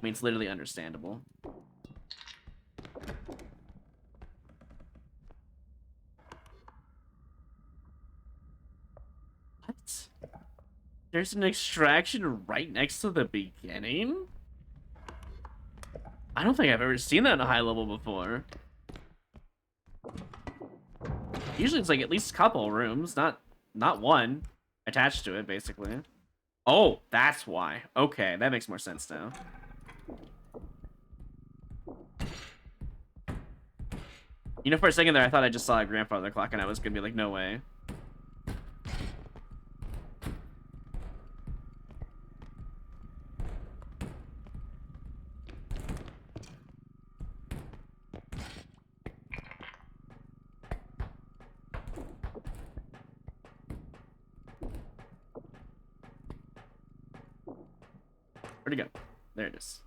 mean, it's literally understandable. What? There's an extraction right next to the beginning? I don't think I've ever seen that in a high level before. Usually it's like at least a couple rooms, not one attached to it, basically. Oh, that's why. Okay, that makes more sense now. You know, for a second there, I thought I just saw a grandfather clock, and I was gonna be like, no way. Where'd it go? There it is.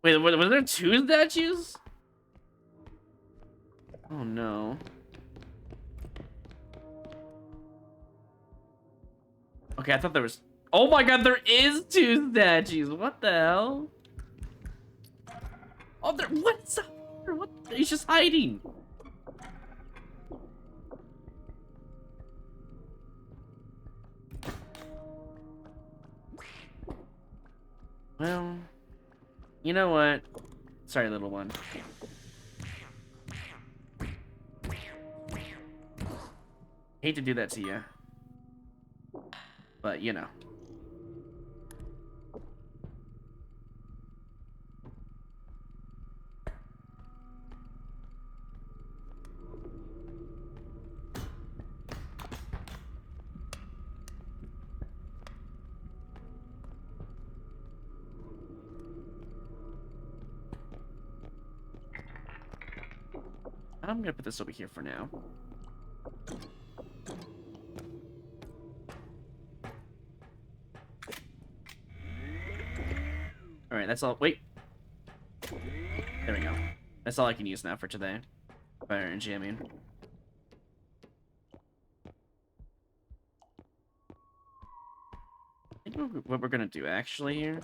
Wait, were there 2 statues? Oh no. Okay, I thought there was... Oh my god, there is 2 statues! What the hell? Oh, there... What's up? What? He's just hiding. Well... You know what? Sorry, little one. Hate to do that to you. But, you know. I'm gonna put this over here for now. Alright, that's all. Wait. There we go. That's all I can use now for today. Fire energy, I mean. I think what we're gonna do actually here.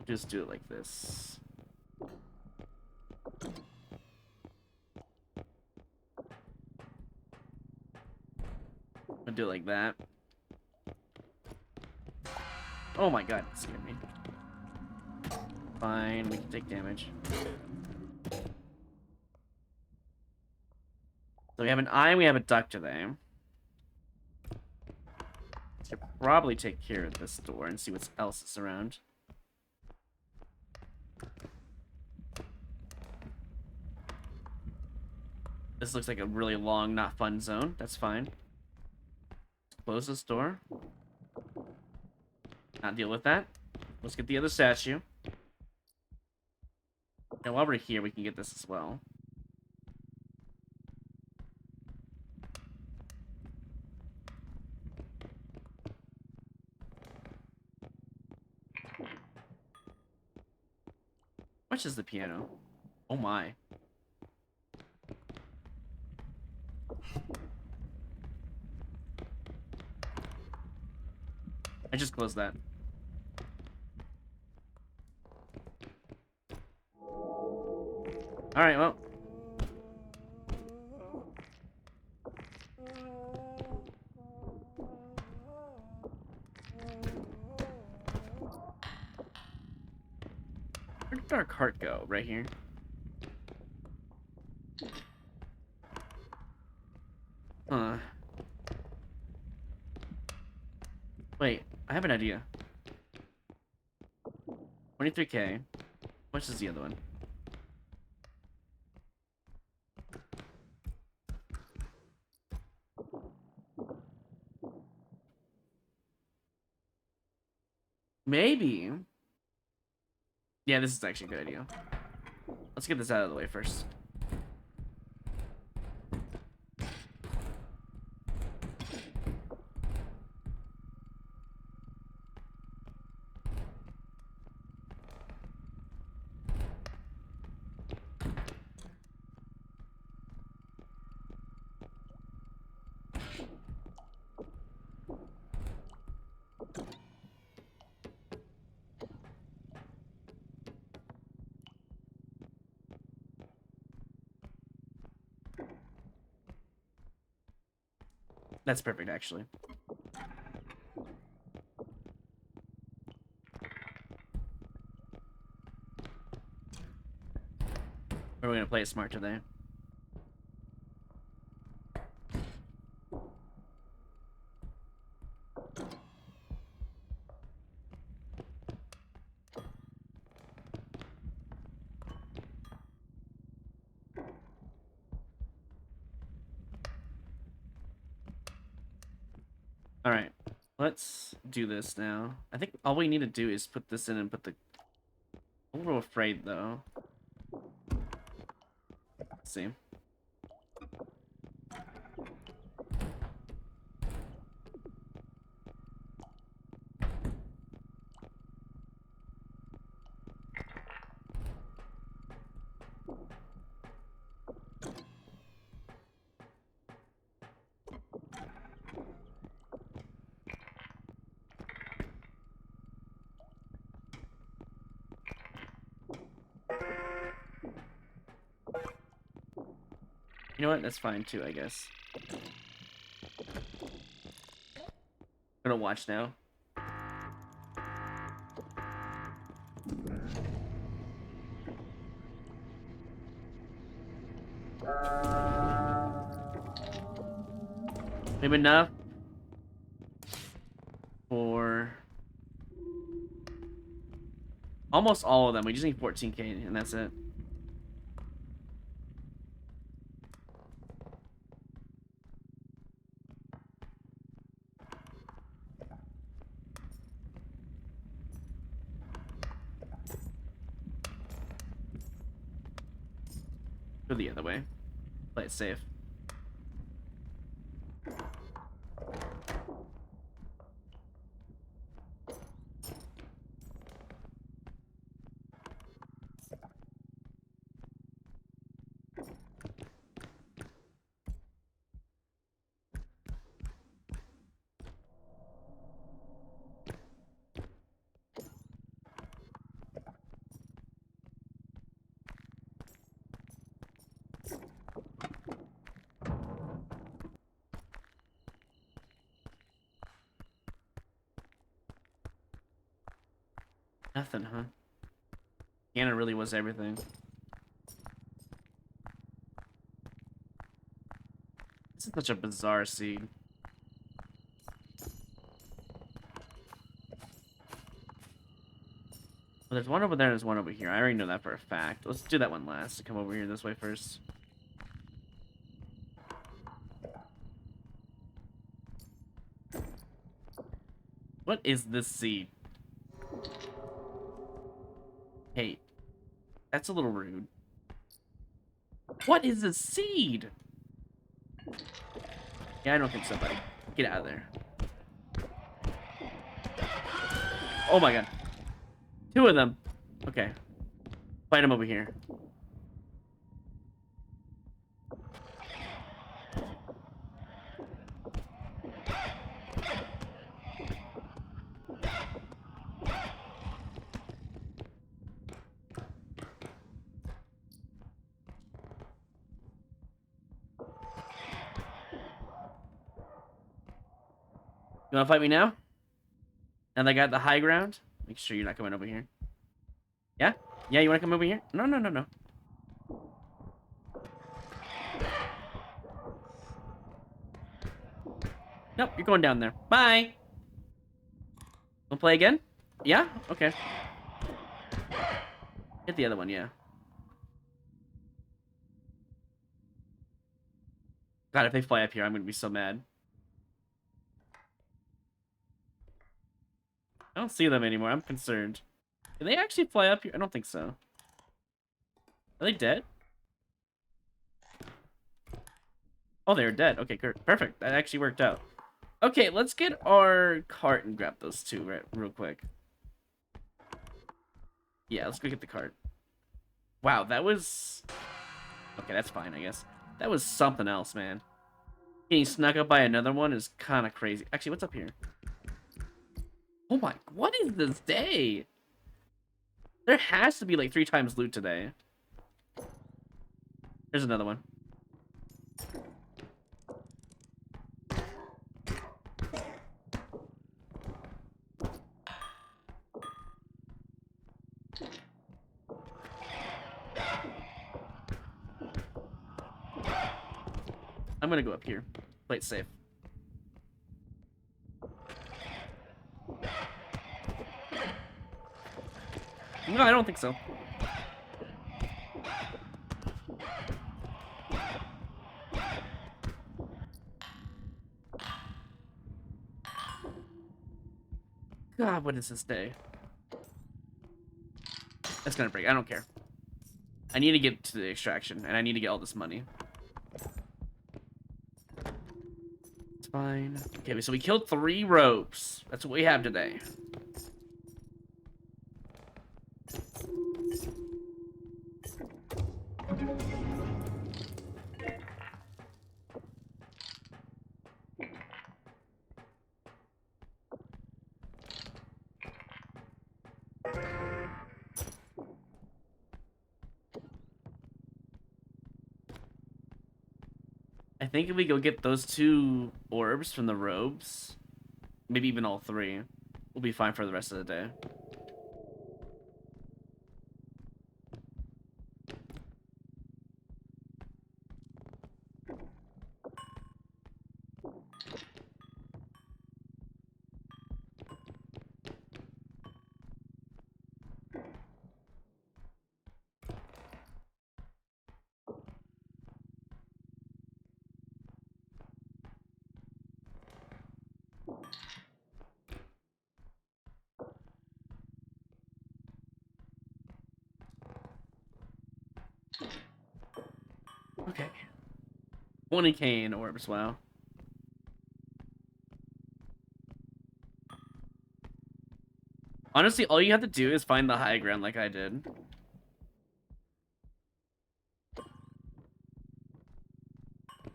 Just do it like this. I'll do it like that. Oh my god, it scared me. Fine, we can take damage. So we have an eye and we have a duck today. Should probably take care of this door and see what else is around. This looks like a really long, not fun zone. That's fine. Close this door. Not deal with that. Let's get the other statue. And while we're here, we can get this as well. How much is the piano? Oh my. I just closed that. Alright, well. Where did our cart go? Right here. Huh. Wait, I have an idea. 23K. How much is the other one? Maybe. Yeah, this is actually a good idea. Let's get this out of the way first. That's perfect, actually. We're gonna play it smart today. Alright, let's do this now. I think all we need to do is put this in and put the... I'm a little afraid, though. Let's see. You know what? That's fine, too, I guess. I'm gonna watch now. Maybe enough for almost all of them. We just need 14K, and that's it. Go the other way. Play it safe. Nothing, huh? Anna really was everything. This is such a bizarre seed. there's one over there and there's one over here. I already know that for a fact. Let's do that one last. Come over here this way first. What is this seed? Hey, that's a little rude. What is this seed? Yeah, I don't think so, buddy. Get out of there. Oh my god. 2 of them. Okay. Fight him over here. You wanna fight me now? And I got the high ground? Make sure you're not coming over here. Yeah? Yeah, you wanna come over here? No, no, no, no. Nope, you're going down there. Bye! Wanna play again? Yeah? Okay. Hit the other one, yeah. God, if they fly up here, I'm gonna be so mad. I don't see them anymore. I'm concerned. Can they actually fly up here? I don't think so. Are they dead? Oh, they're dead. Okay, perfect. That actually worked out. Okay, let's get our cart and grab those 2 real quick. Yeah, let's go get the cart. Wow, that was... Okay, that's fine, I guess. That was something else, man. Getting snuck up by another one is kind of crazy. Actually, what's up here? Oh my... What is this day? There has to be like 3 times loot today. There's another one. I'm gonna go up here. Play it safe. No, I don't think so. God, what is this day? That's gonna break. I don't care. I need to get to the extraction, and I need to get all this money. It's fine. Okay, so we killed 3 ropes. That's what we have today. I think if we go get those 2 orbs from the robes, maybe even all 3, we'll be fine for the rest of the day. Okay. 20k in orbs, wow. Honestly, all you have to do is find the high ground like I did.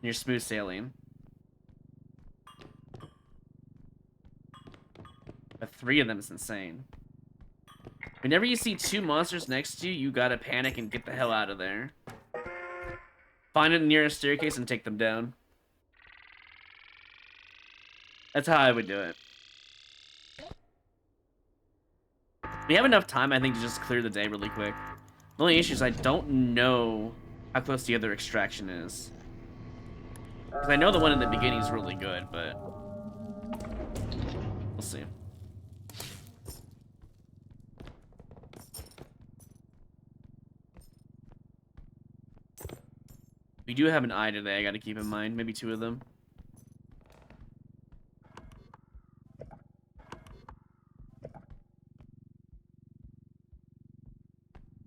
You're smooth sailing. But 3 of them is insane. Whenever you see 2 monsters next to you, you gotta panic and get the hell out of there. Find it near a staircase and take them down. That's how I would do it. We have enough time, I think, to just clear the day really quick. The only issue is I don't know how close the other extraction is. Because I know the one in the beginning is really good, but... we'll see. We do have an eye today, I gotta keep in mind. Maybe 2 of them. I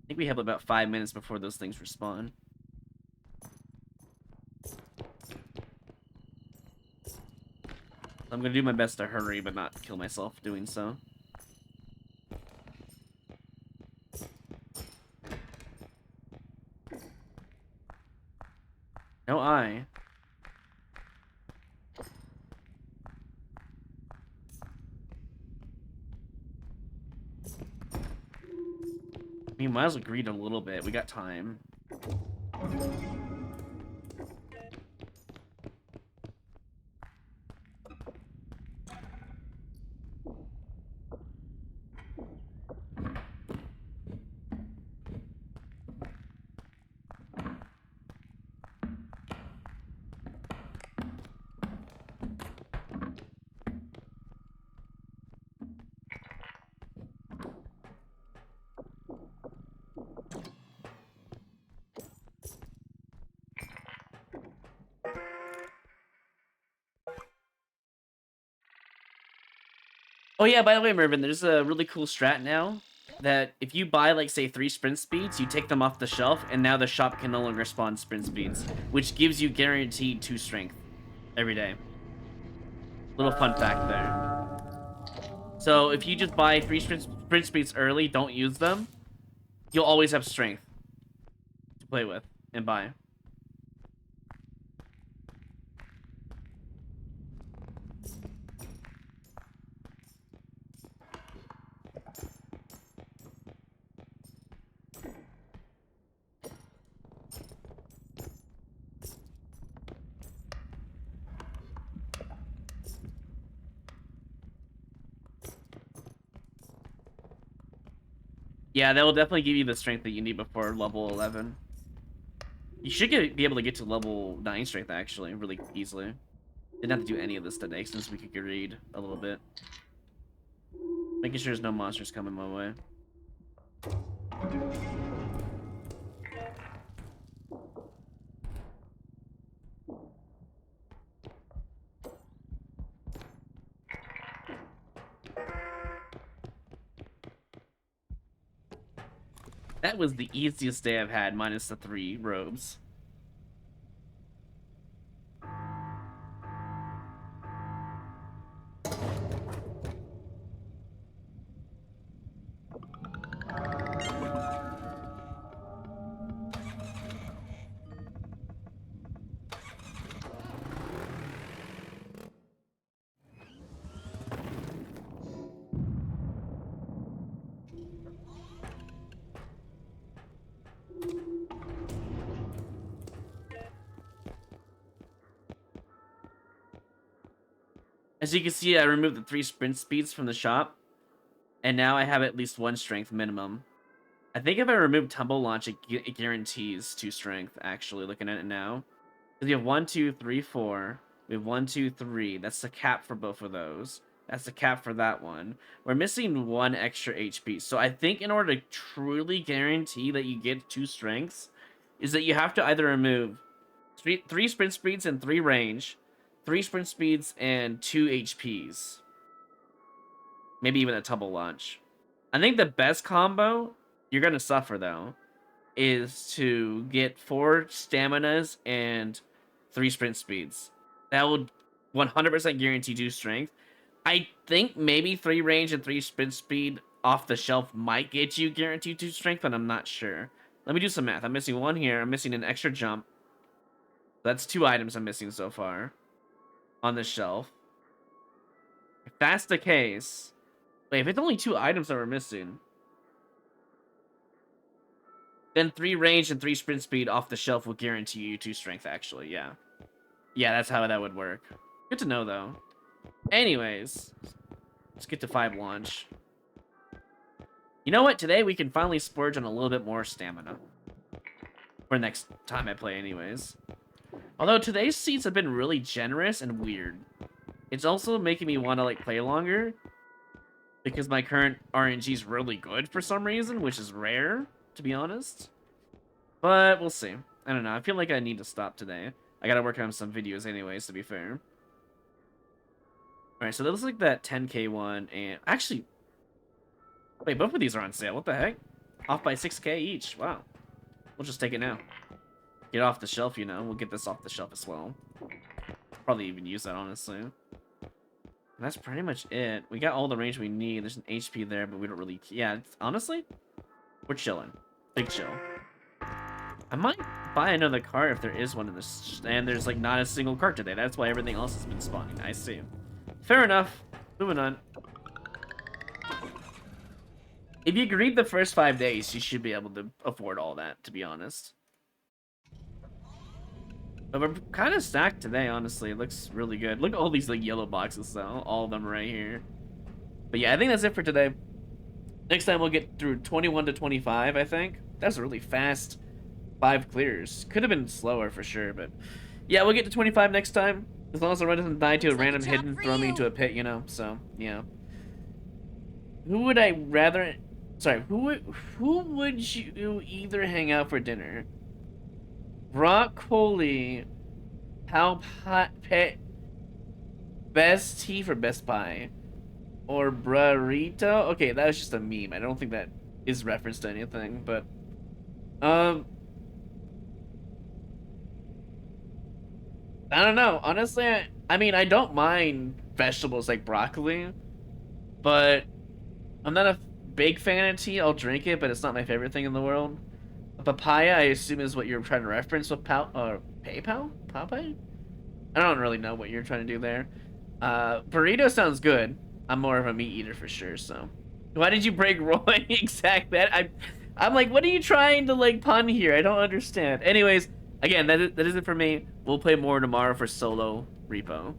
think we have about 5 minutes before those things respawn. I'm gonna do my best to hurry, but not kill myself doing so. No eye. We might as well greed a little bit. We got time. Oh yeah, by the way, Mervin, there's a really cool strat now that if you buy, like, say, 3 sprint speeds, you take them off the shelf, and now the shop can no longer spawn sprint speeds, which gives you guaranteed 2 strength every day. Little fun fact there. So if you just buy 3 sprint speeds early, don't use them, you'll always have strength to play with and buy. Yeah, that will definitely give you the strength that you need before level 11. You should be able to get to level 9 strength, actually, really easily. Didn't have to do any of this today, since we could greed a little bit. Making sure there's no monsters coming my way. That was the easiest day I've had, minus the 3 robes. As you can see, I removed the 3 sprint speeds from the shop, and now I have at least 1 strength minimum. I think if I remove Tumble Launch, it guarantees 2 strength, actually, looking at it now. Because you have 1, 2, 3, 4. We have 1, 2, 3. That's the cap for both of those. That's the cap for that one. We're missing 1 extra HP. So I think in order to truly guarantee that you get 2 strengths, is that you have to either remove 3 sprint speeds and 3 range, 3 sprint speeds and 2 HPs. Maybe even a Tumble Launch. I think the best combo, you're going to suffer though, is to get 4 staminas and 3 sprint speeds. That will 100% guarantee 2 strength. I think maybe 3 range and 3 sprint speed off the shelf might get you guaranteed 2 strength, but I'm not sure. Let me do some math. I'm missing 1 here. I'm missing an extra jump. That's 2 items I'm missing so far on the shelf. If that's the case... Wait, if it's only 2 items that we're missing... Then 3 range and 3 sprint speed off the shelf will guarantee you 2 strength, actually, yeah. Yeah, that's how that would work. Good to know, though. Anyways, let's get to 5 launch. You know what? Today we can finally splurge on a little bit more stamina. For next time I play, anyways. Although today's seats have been really generous and weird. It's also making me want to, like, play longer. Because my current RNG is really good for some reason, which is rare, to be honest. But we'll see. I don't know. I feel like I need to stop today. I gotta work on some videos anyways, to be fair. Alright, so that looks like that 10k one, and... Actually... Wait, both of these are on sale. What the heck? Off by 6k each. Wow. We'll just take it now. Get off the shelf, you know. We'll get this off the shelf as well. Probably even use that, honestly. And that's pretty much it. We got all the range we need. There's an HP there, but we don't really... Yeah, honestly, we're chilling. Big chill. I might buy another cart if there is one in this... And there's, like, not a single cart today. That's why everything else has been spawning. I see. Fair enough. Moving on. If you greed the first 5 days, you should be able to afford all that, to be honest. But we're kind of stacked today, honestly. It looks really good. Look at all these like yellow boxes, though. All of them right here. But yeah, I think that's it for today. Next time we'll get through 21 to 25, I think. That's really fast. 5 clears. Could have been slower for sure, but... Yeah, we'll get to 25 next time. As long as the run doesn't die to a random hit and throw me into a pit, you know? So, yeah. Who would I rather... Sorry, who would you either hang out for dinner? Broccoli, pet, best tea for Best Buy, or burrito? Okay, that was just a meme. I don't think that is referenced to anything, but I don't know. Honestly, I mean, I don't mind vegetables like broccoli, but I'm not a big fan of tea. I'll drink it, but it's not my favorite thing in the world. Papaya, I assume, is what you're trying to reference with PayPal? Popeye? I don't really know what you're trying to do there. Burrito sounds good. I'm more of a meat eater for sure, so. Why did you break Roy? Exactly. I'm like, what are you trying to, like, pun here? I don't understand. Anyways, again, that is it for me. We'll play more tomorrow for solo repo.